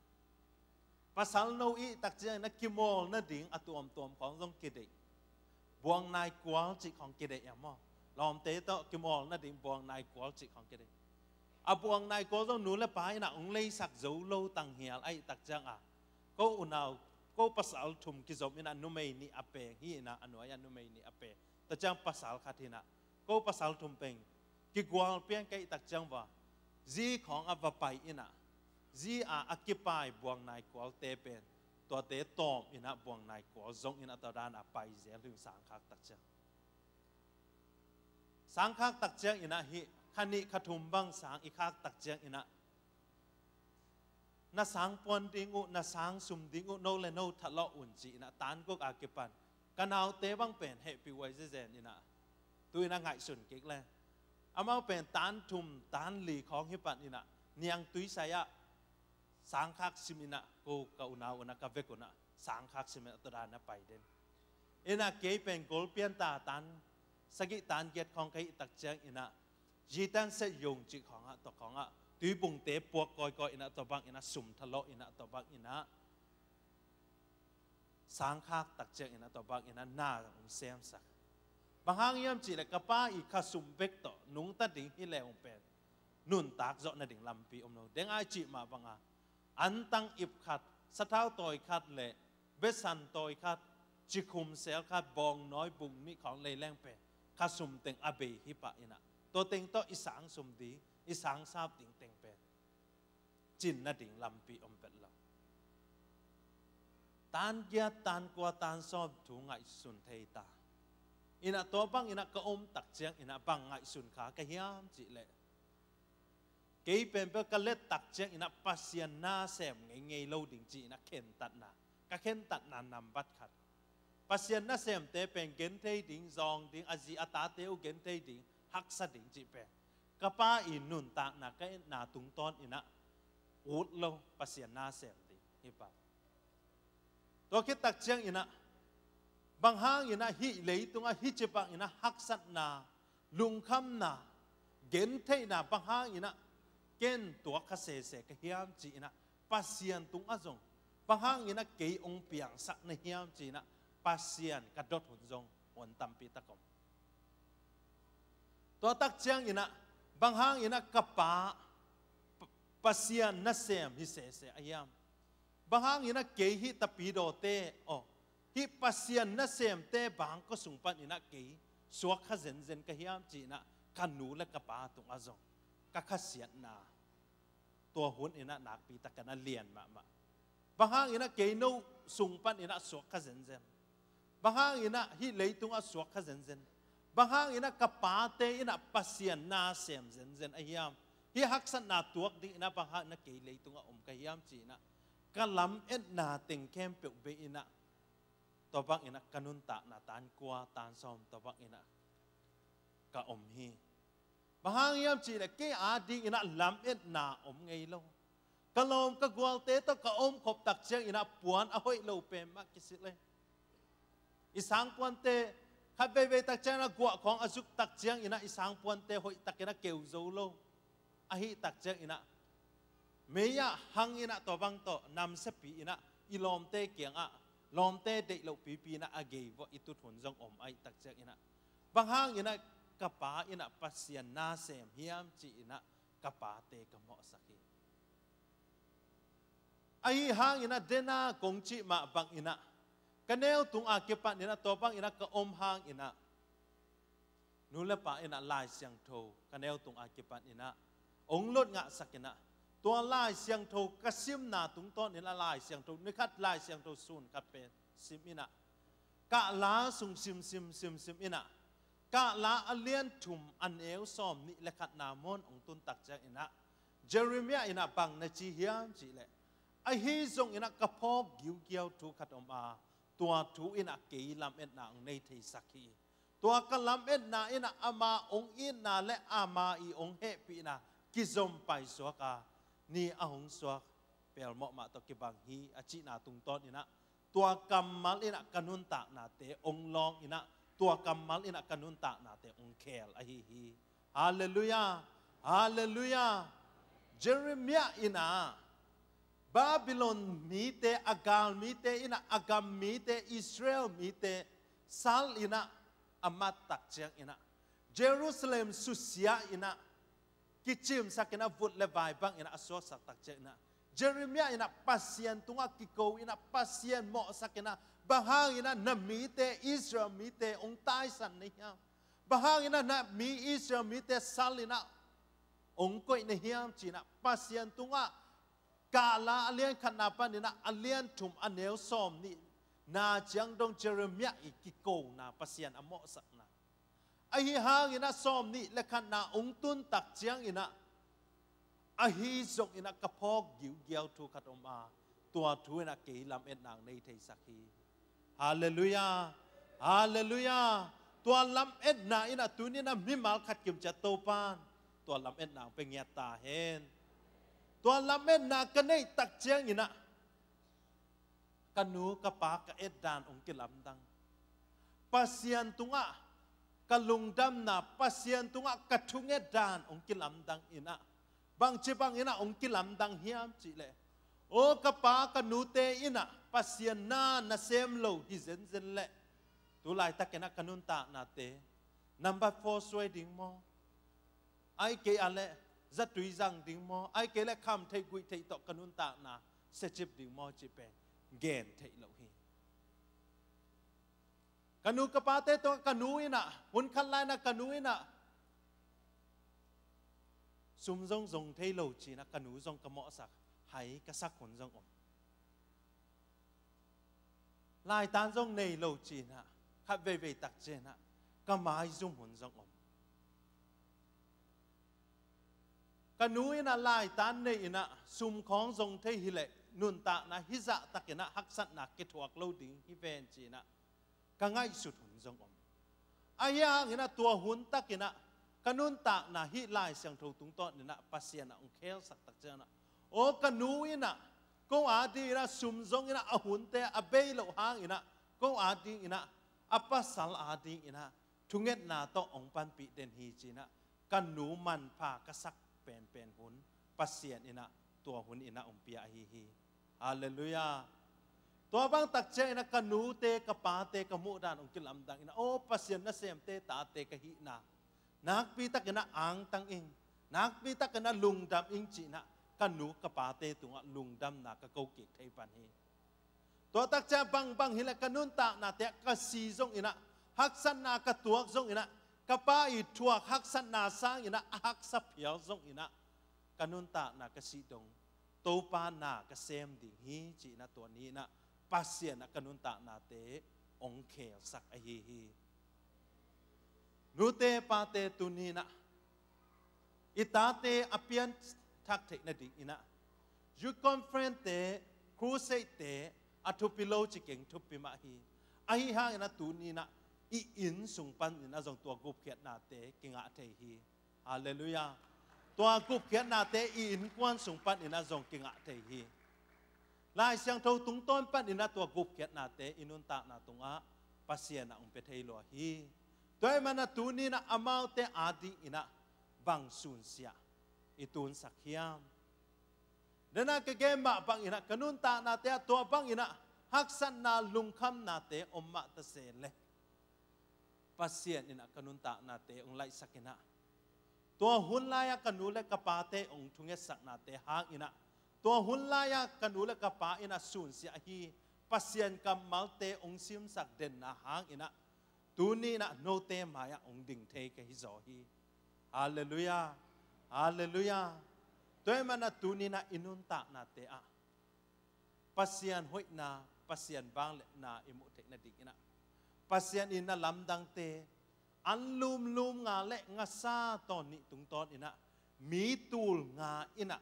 ภาษาโนอีตักเจนะกิโมลนั่นดิ่งตัวของตรงกิเดบวงนายกวางจิของกิเดยามอ ลอมเตโตกิมอลนั่นดิ่งบวงนายกอลจิของกันเลยบวงนายกอลต้องหนูและไปนะองเลยสักโจโลตังเฮียไอตักจังก็อุณาวก็ภาษาทุ่มกิจอมินะนุเมนี่อเปฮีนะอนุญานุเมนี่อเปแต่จังภาษาขัดที่นะก็ภาษาทุ่มเป็นกิกวาลเพียงแค่ตักจังว่าจีของอวไปอินะจีอากิปายบวงนายกอลเตเป็นตัวเตตอมอินะบวงนายกอลจงอินะตอดานไปเสียถึงสังขารตักจังสังขารตักจังอินะฮิขันนิขทุมบังสังอีขากตักจังอินะนาสังปวนดิงูนาสังสุมดิงูโนเลโนทะเลาะอุ่นจีนะตานก็อาเก็บปันกันเอาเตบังเป็นเฮปิไว้เจนนี่นะตัวน่าง่ายสุดเก่งเลยอามาเป็นตานทุมตานหลีของฮิปันนี่นะเนียงตุยสายะสังคักซิมินะกูกอุณาอุณากาเวกุนะสังคักซิมินะตัวดานะไปเด่นอินะเกยเป็นกอลเปียนตาตานสกิตานเกียรติของใครตักเจงอินะจีตันเสยยงจีของตัวของตุยบุงเตปวกกอยอินะตัวบังอินะสุมทะเลาะอินะตัวบังอินะสังคักตักเจงอินะตัวบังอินะหน้าของเสียมสักบางครั้งยามจีเลยกับป้าอีกข้าสุมเบกต่อนุ่งตัดดิ่งฮิเลองเป็นนุ่นตากเจาะนาดิ่งลำปีอมโนเด้งไอจีมาบังอันตั้งอิบขัดสะเท้าต่อยขัดเละเบสันต่อยขัดจิคุมเซลขัดบองน้อยบุงนี่ของเลยแรงเป็นข้าสุมเต็งอเบฮิปะอินะตัวเต็งต่ออีสังสุมดีอีสังทราบดิ่งเต็งเป็นจินนาดิ่งลำปีอมเป็นเราตานเกียตานกว่าตานซอบถูงไงสุนเทตาอินะตัวบังอินะก็อมตักเจียงอินะบังไงสุนขากะเฮียมจิเละเกยเป็นเพื่อกะเล็ดตักเจียงอินะปัสเซียนนาเสมไงไงโลดิ่งจีนะเข็นตัดนากะเข็นตัดนานำบัดขัดปัสเซียนนาเสมเตเป็นเกนเทดิ่งซองดิ่งอาจีอาตาเตอุเกนเทดิ่งฮักสะดิ่งจีเป็นกะป้าอินุนตากนะกะนาตุงตอนอินะอุดโลปัสเซียนนาเสมดิ่งฮิปะตัวคิดตักเจียงอินะบางห้างอินะฮิเลยตุงฮิจิปังอินะฮักสัตนาลุงคำนาเกนเทนาบางห้างอินะเกนตัวคเสเสกเฮียมจีนะปัสเซียนตุงอาจงบางห้างอินะเกยองเปียงสักในเฮียมจีนะปัสเซียนกระดดหุ่นจงวันตัมปีตะกมตัวตักเจียงอินะบางห้างอินะกระป๋าปัสเซียนนัเซมฮิเสเสอายามบางห้างอินะเกยฮิตะปีโดเตโอฮิปัสเซียนนัเซมเตบางก็สุงปันอินะเกยสวกขเซนเซนกะเฮียมจีนะกันหนูและกระป๋าตุงอาจงกะขเสียนาตัวหุ่นอินะนักปีตะกันเลียนมาบางห้างอินะเกยโนสุงปันอินะสวกขเซนเซนบางห้างอินะฮิเลยตุงอาสวกขเซนเซนบางห้างอินะกระป๋าเตอินะปัสเซียนนาเซมเซนเซนอายามฮิฮักสันนาตัวดิอินะบางห้างอินะเกยเลยตุงอาอมกะเฮียมจีนะกะลำเอ็ดนาเต็งเข้มเปียกเบอินะตัวบังอินะกันุนตะนาตานกัวตานซอมตัวบังอินะกะอมฮีบางอย่างยามจีเลยเกยอาดีอินะลำเอ็ดนาอมไงโลกะลมกะกวลเตตกะอมขบตักเชียงอินะปวนอหอยโลเปมากกิสิเลยอิสังปวนเตขับเวตักเชียงนะกัวของอสุกตักเชียงอินะอิสังปวนเตหอยตักอินะเกวโซโลอหิตักเชียงอินะเมียหังอินะตัวบังโตนำเสปีอินะอิลอมเตเกียงลอมเตเด็กเราปีนะอาเกยว่าอิตุทุนจงอมไอตักเจอินะบางห้างอินะกระป๋าอินะปัสเซียนนาเซมเฮียมจีอินะกระป๋าเตกะเหมาะสักไอห้างอินะเดน่ากงจิมาบางอินะกันเนวตุงอาเก็บปันอินะตัวบางอินะกะอมห้างอินะนูเลปะอินะลายเสียงโทกันเนวตุงอาเก็บปันอินะองลดงะสักอินะตัวลายเสียงโทกระซิมนาตุงต้นนี่ละลายเสียงโทนึกคัดลายเสียงโทซูนคัดเป็นซิมอินะกะลาสุงซิมอินะกะลาอเลียนถุมอันเอวซอมนี่ละคัดนามอนองตุนตักเจอินะเจเรมียอินะบังนาจีเฮียมจีเลไอฮีซงอินะกะพอกกิวเกียวทุคัดออกมาตัวทูอินะเกยลำเอ็ดนาองในเทสักฮีตัวกะลำเอ็ดนาอินะอามาองอินนาและอามาอีองเฮปีนะกิซอมไปสวกานี่อาหงสวกเปลเหมาะมาตะกิบังฮีอาจินาตุงต้นอินะตัวกำมัลอินะกันุนตะนาเตองลองอินะตัวกำมัลอินะกันุนตะนาเตองเคลอะฮีฮาเลลูยาฮาเลลูยาเจเรมียอินะบาบิโลนมีเตอากาลมีเตอินะอากามมีเตอิสราเอลมีเตซัลอินะอามาตักเจียงอินะ เยรูซาเล็มสุเสียอินะกิจิมสักนะวุดเลวายบังอินะอสวสักตักเจนะเยเรมียอินะปัสยันตุงกิโกอินะปัสยันเหมาะสักนะบางฮังอินะนมีเตอิสราเอลมีเตองค์ใต้สันนี่ฮะบางฮังอินะนมีอิสราเอลมีเตสัลลินะองค์ก้อยในเฮียมจีนะปัสยันตุงกาลาอเลียนขนาปันนี่นะอเลียนถุมอันเนวซอมนี่นาจังดงเยเรมียอีกิโกนาปัสยันอเหมาะสักนะไอ้ฮางอินะซอมนี่และขนาองตุนตักเจียงอินะไอ้ฮิจงอินะกระพอกยิวเกียวทุขัดออกมาตัวทุอินะเกลำเอ็ดนางในเทสักฮีฮาเลลูยาฮาเลลูยาตัวลำเอ็ดนางอินะตัวนี้นะมิมาลขัดกิมจะโตปานตัวลำเอ็ดนางเป็นเงียตาเห็นตัวลำเอ็ดนางกันในตักเจียงอินะกันนูกระปากกระเอ็ดดานองกิลำดังปัสยันตุงะกะลุงดำนาปัสยันตุงะกะทุงเอ็ดดานองกิลำดังอินะบางจีบางอินะองกิลำดังเฮียมจีเลโอกระปากะนูเตอินะปัสยันนานาเซมโลฮิเซนเซนเลตุลายตะเกนะกันุนตานาเตนัมเบอร์4สวยดิ่งมอไอเกอะไรจัตุยจังดิ่งมอไอเกเลคำเทกุยเทตกันุนตานาเสจิบดิ่งมอจีเปเกนเทโลฮีกันูกระปาเตตัวกันูอินะหุ่นขันไลนะกันูอินะซุ่มจงเทโลจีนะกันูจงกระหม่อสักหายกระสักหุ่นจงอมลายตานจงในโลจีนะขับเวตักเจนะก็มาให้ซุ่มหุ่นจงอมกันูอินะลายตานในอินะซุ่มของจงเทหิเลนุนตานะฮิจะตะกินะฮักสัตนะเกตวกโลดิงฮิเวนจีนะก็ง่ายสุดหุ่นจงอมอายาอินะตัวหุ่นตะกินะกันุนตานะฮิลายเสียงทูตุงต้นนี่นะปัสยานะองเคลสักตักเจนะโอ้กันูอินะก็อาดีนะซุมจงอินะหุ่นเตอเบยโลหางอินะก็อาดีอินะอปัสสัลอาดีอินะทุงเงินนาโตองปันปีเดนฮีจีนะกันูมันพากระสักเป็นหุ่นปัสยาอินะตัวหุ่นอินะองเปียฮีฮีฮาเลลูยาตัวบางตักเจนะกันูเตกปาเตกมุดานองกิลำดังอินะโอ้ปัสยานะเซมเตตาเตกหินานักปีตักนะอ่างตังอิงนักปีตักนะลุงดำอิงจีนะกันหนูกระปาเตตุงะลุงดำนากะเกาเกกไทยปันฮีตัวตักจะบังฮิละกันนุนตานาเตะกะซีซงอินะฮักสันนากะตัวซงอินะกะปาอิทัวฮักสันนาสางอินะฮักสับเหียวซงอินะกันนุนตานากะซีดงโตปานากะเซมดิฮีจีนะตัวนี้นะปัสเซียนะกันนุนตานาเตองเคลสักไอฮีนูเตปาเตตุนีนะอิตาเตอเปียนทักเทนดิอินะยูคอนเฟรนเตครูเซเตอัตุปิโลจิเก่งทุปิมาฮีไอฮางนะตูนีนะอีอินสุงปันนะจงตัวกุบเขียนนาเตกิงะเทฮีฮาเลลูยาตัวกุบเขียนนาเตอีอินกวนสุงปันนะจงกิงะเทฮีลายเสียงทูตุงต้นปันนะตัวกุบเขียนนาเตอินุนตานาตุงะปัสเซียนะองเปเทโลฮีตัวมันนะตูนีนะอมาวเตอาดีอินะบังสุนเสียitun sakyam dana kagema bang ina kanun ta na te to bang ina haksan na lungkham na te omma ta sele pasien ina kanun ta na te ong lai sakina to hun la ya kanule kapate ong thunge sak na te hang ina to hun la ya kanule kapa ina sun sia hi pasien kam malte ong sim sak den na hang ina tuni na no te maya ong ding the ke hi zo hi hallelujah Haleluya. Toy mana tuni na inunta na te a. Pasyan hoy na pasyan bang na imutek na digina. Pasyan ina lamdang te anlum nga le nga sa ton ni tungton ina mitul nga ina.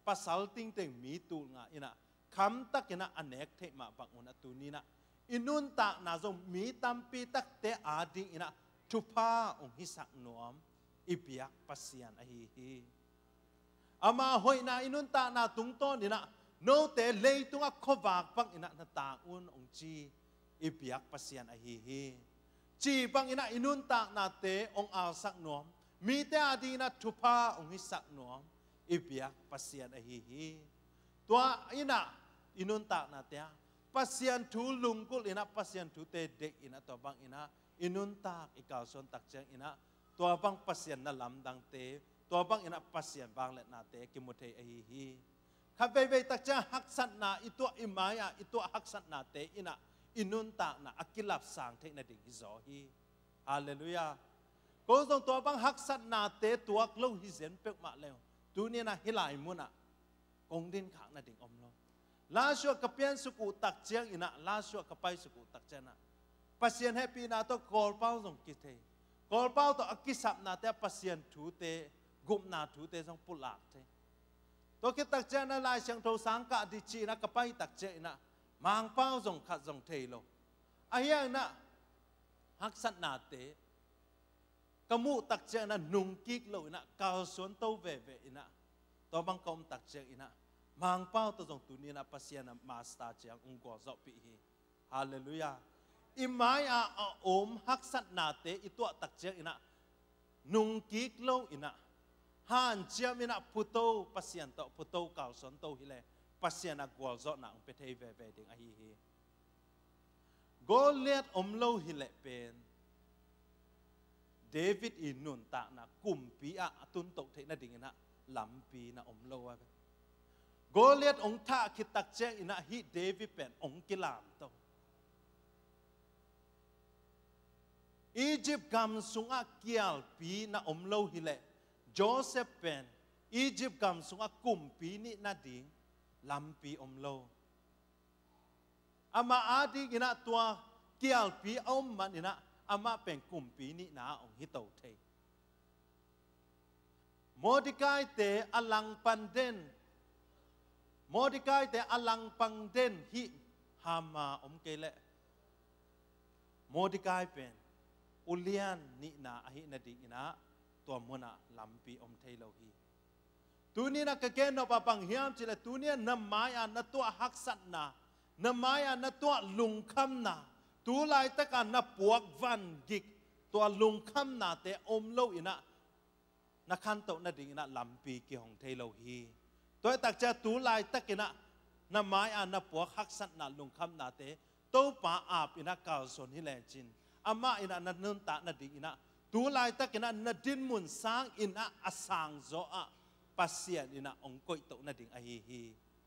Pasal ting ting mitul nga ina. Kam tak ina anek te ma bang una tuni na inunta na zo mi tampi tak te ading ina tupa ong hisak nuam ibiyak pasyan ahihi ama hoy na inunta na tungton ina no te lei tunga khowak pang ina na taun ong chi ibiyak pasyan ahihi chi pang ina inunta na te ong alsak nom mi te adina thupa ong hisak nom ibiyak pasyan ahihi tua ina inunta na te pasien thu lungkul ina pasien thu te dek ina to bang ina inun tak ikaw son tak chang ina to bang pasien na lam dang te to bang ina pasien bang let na te kimuthei a hi kha ve tak chang hak sat na itu imaya itu hak sat na te ina inun tak na akilap sang the na ding hi zo hi hallelujah ko zong to bang hak sat na te tuak lo hi zen pek ma leo tu ni na hilai muna kong din khang na ding om lo la shua kapian suku tak chiang ina la shua kapai suku tak chana pasien happy na to kol pau zong ki the kol pau to akisap na te pasien thu te gup na thu te zong pulak the to ki tak chana lai siang tho sang ka di chi na kapai tak che ina mang pau zong khat zong thei lo ayang na hak sat na te kamu tak che na nung kik lo ina kal suan to ve ina to bang kom tak che ina mang pau to zong tu ni na pasien na master chiang ung ko zo pi hi hallelujah imaya om hak sat na te itu tak che ina nung kik lo ina han chiam ina puto pasien to puto kal suan to hi le pasien na gwal zo na ung pe thei ve ding a hi Goliath om lo hi le pen David inun ta na kumpi a atun to the na ding na lampi na om lo a Goliath ong tha khitak che ina hi David pen ong kilam to Egypt gam sunga kial pi na om lo hi le Joseph pen Egypt gam sunga kumpi ni na ding lampi om lo ama adi ina tua kial pi om man ina ama pen kumpi ni na ong hito the Mordecai te alang panden Mordecai te alang panden hi hama om kele Mordecai pen ulian ni na ahi na ding ina to mona lampi om thei lo hi tu ni na ka ken no pa pang hiam chile tu ni na maya na to hak sat na maya na to lung kham na tu lai ta ka na puak van gik to lung kham na te om lo ina na khan to na ding ina lampi ki hong thei lo hi toy tak cha tu lai ta kina na maya na puak hak sat na lung kham na te to pa ap ina kal son hi le chin ama ina na nun ta na ding ina tu lai ta kina na din mun sang ina asang zo a pasien ina ong koi to na ding a hi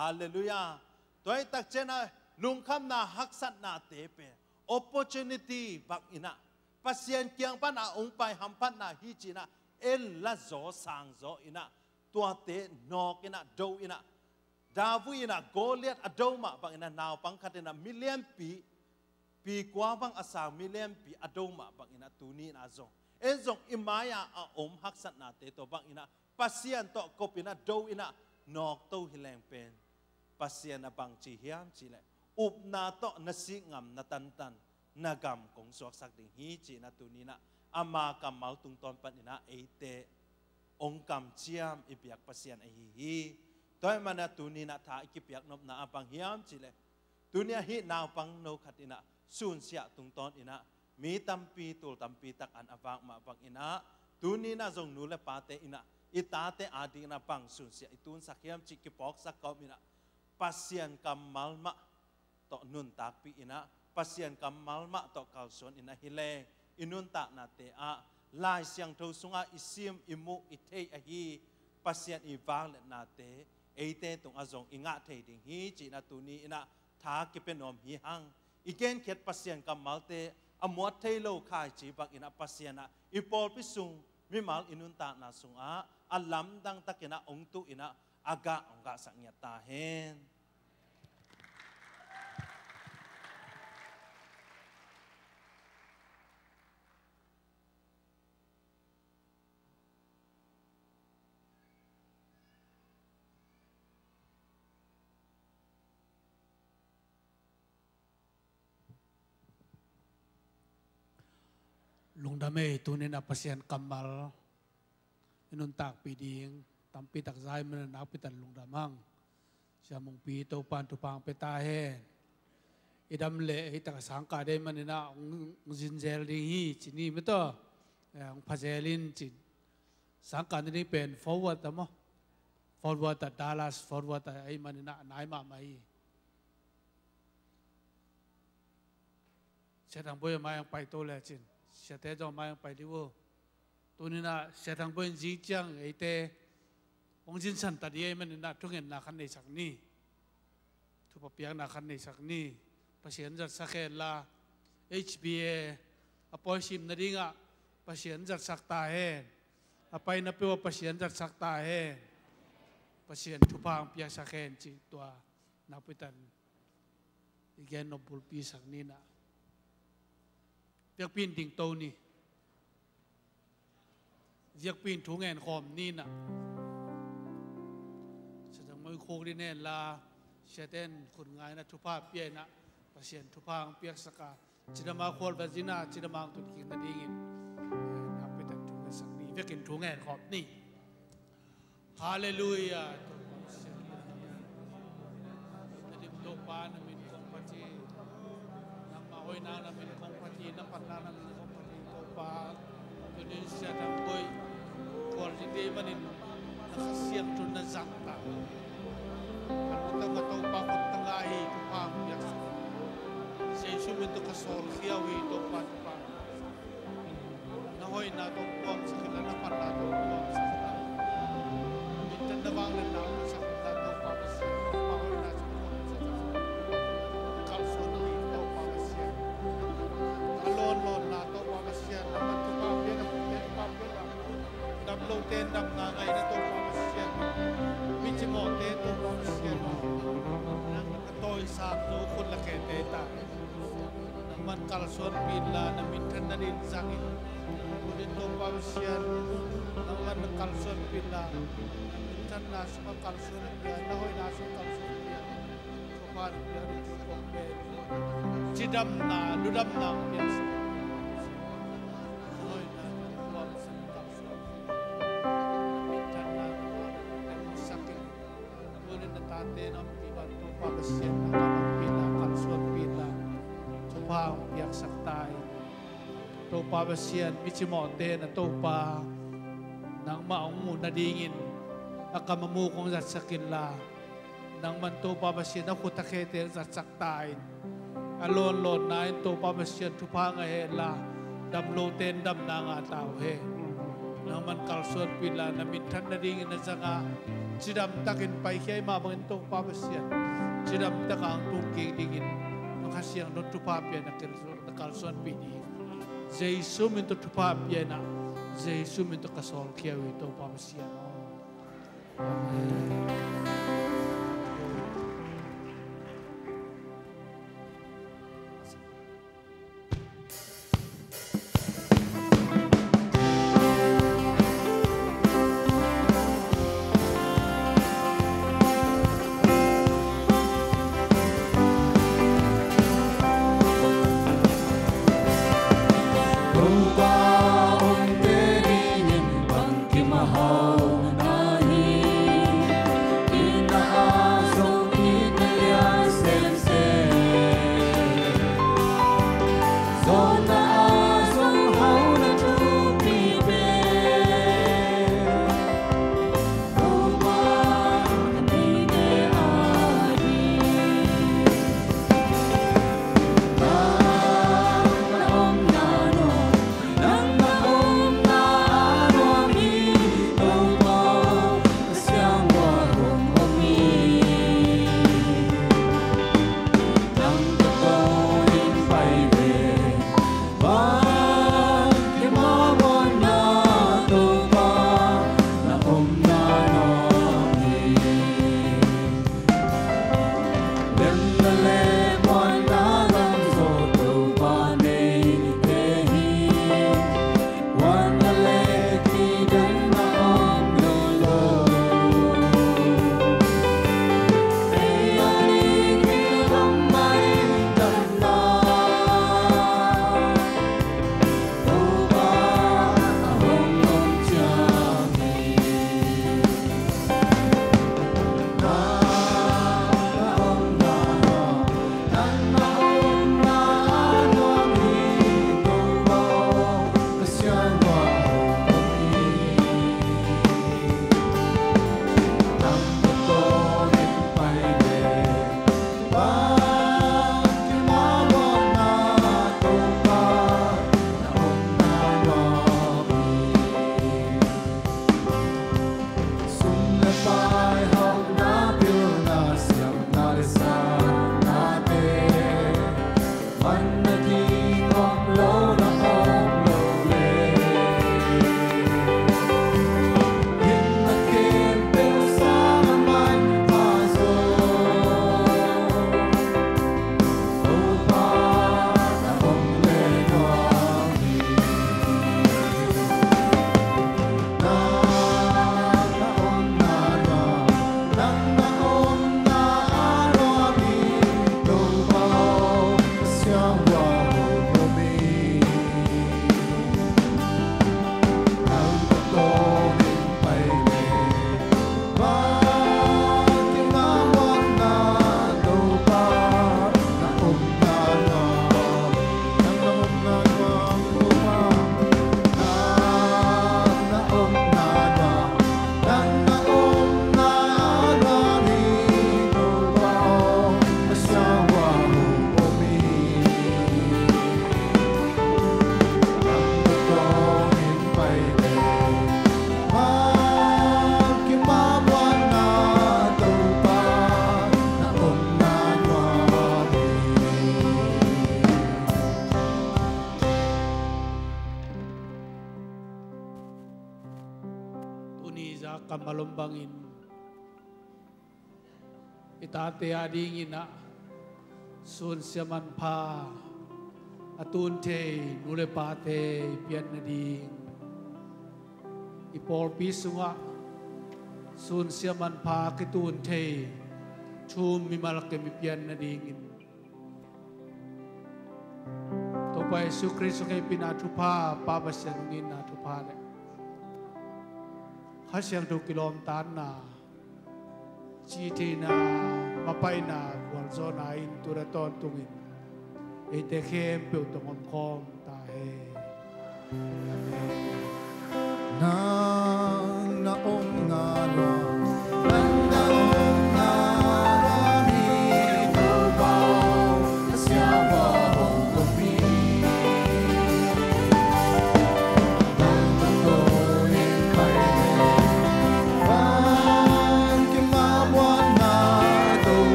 hallelujah toy tak chena lung kham na hak sat na te pe opportunity bak ina pasien kyang pa na ong pai ham pan na hi china el la zo sang zo ina tua te nok ina do ina davu ina Goliath adoma bang ina naw pang khatina million pi kwa bang asa million pi adoma bang ina tuni na zo enzong imaya a om hak sat na te to bang ina pasien to kopina do ina nok to hileng pen pasien na bang chi hiam chi le up na to na si ngam na tan nagam kong suak sak ding hi chi na tu ni na ama kam mau tung ton pan ina eite ong kam chiam ipiak pasien a hi toy mana tu ni na tha ikipiak nop na apang hiam chi le tu ni hi naw pang no khatina sun sia tung ton ina mi tampi tul tampi tak an awang ma bang ina tu ni na zong nu le pa te ina itate adi na pang sun sia itun sakhiam chi ki pok sak ko ina pasien kam malma to nun tak pi ina pasien kam malma to kalson ina hile inun ta na te a lai siang tho sunga isim imu ithei a hi pasien i wang le na te eite tung azong inga thei ding hi chi na tu ni ina tha ki penom hi hang igen khet pasien kam malte amot thei lo khai chi bak ina pasien a ipol pi sung mi mal inun ta na sung a alam dang takina ong tu ina aga ongga sangya ta hen lung dame tunin na pasien kamal inun tak piding tampi tak zai man na pitan lung damang siya mong pito pan tu pang petahen idam le itak sangka de man na ong zinzel ding hi chini meto ang pazelin chin sangka ni pen forward tamo forward ta Dallas forward ta ai man na nai ma mai sẽ thằng bơi mai bay tô lệ chín sẽ thế cho mai bay đi vô tôi nên là sẽ thằng bơi gì chăng ấy thế ông chính sản tại đây mình là trung hiện là khăn này sắc ni thu bắp biếng là khăn này sắc ni pasien giật sắc là HBA apoisim na rin nga pasien giật sắc tahen apay na piwa pasien giật sắc tahen pasien thupang piyak sakhen chi tua napitan igen no bulpi sak nina piyak pin ting to ni piyak pin thungen khom nina sedang moi khok din nen la seten khun ngai na thupa pye na pasien thupang piyak saka chidama khol vazina chidama tu king na dingin napitan thungen sak ni piyakin thungen khom ni hallelujah pa namin kong pati nang mahoy na namin kong pati na patla namin kong pati ito pa tunin siya ng boy quality manin nakasiyang tun na zakta at ito pa kong tangahi ito pa ang biyak sa isum ito kasol kiyawi ito pa nahoy na itong buwang sa kila na patla itong buwang sa kila mintan na bang nanawin sa kila ito pa kasi mahoy na siya lâu tên đầm là ngày đó tôi có chuyện vì chỉ một tên tôi có chuyện tôi sang tôi khôn là kẻ tế ta mình cả xuân pin là nằm mình thân đi sang tôi đến tôi có chuyện mình cả xuân pin là mình thân là số cả xuân pin nó hơi là số cả xuân pin số ba là đi chụp bóng về chỉ đầm là lu đầm là pa basian michimote na topa nang maungu na dingin akamamukong zat sakila nang man topa basian na kutakete zat saktain alon lon na topa basian tupa nga hela damlo ten dam na nga tao he nang man kalson pila na mintan na dingin na zanga sidam takin pai kay mabangin topa basian sidam takang tungking dingin nakasiyang no tupa pia na kalson pidi Jesus minto tupa piena, Jesus minto kasol kiawi to pamasiano. Amen. kamalumbangin. Itate adingin na sun siyaman pa atun te nule pate pian na ding. Ipor pisunga sun siyaman pa kitun te chum mimalake mi pian na dingin. Topa Yesu Kristus kay pinatupa pabasyangin na tupa le. Hasyang 2 kilom tan na citi na mapay na walzo na inturaton tungin. Ite kem pe utong kom tahe.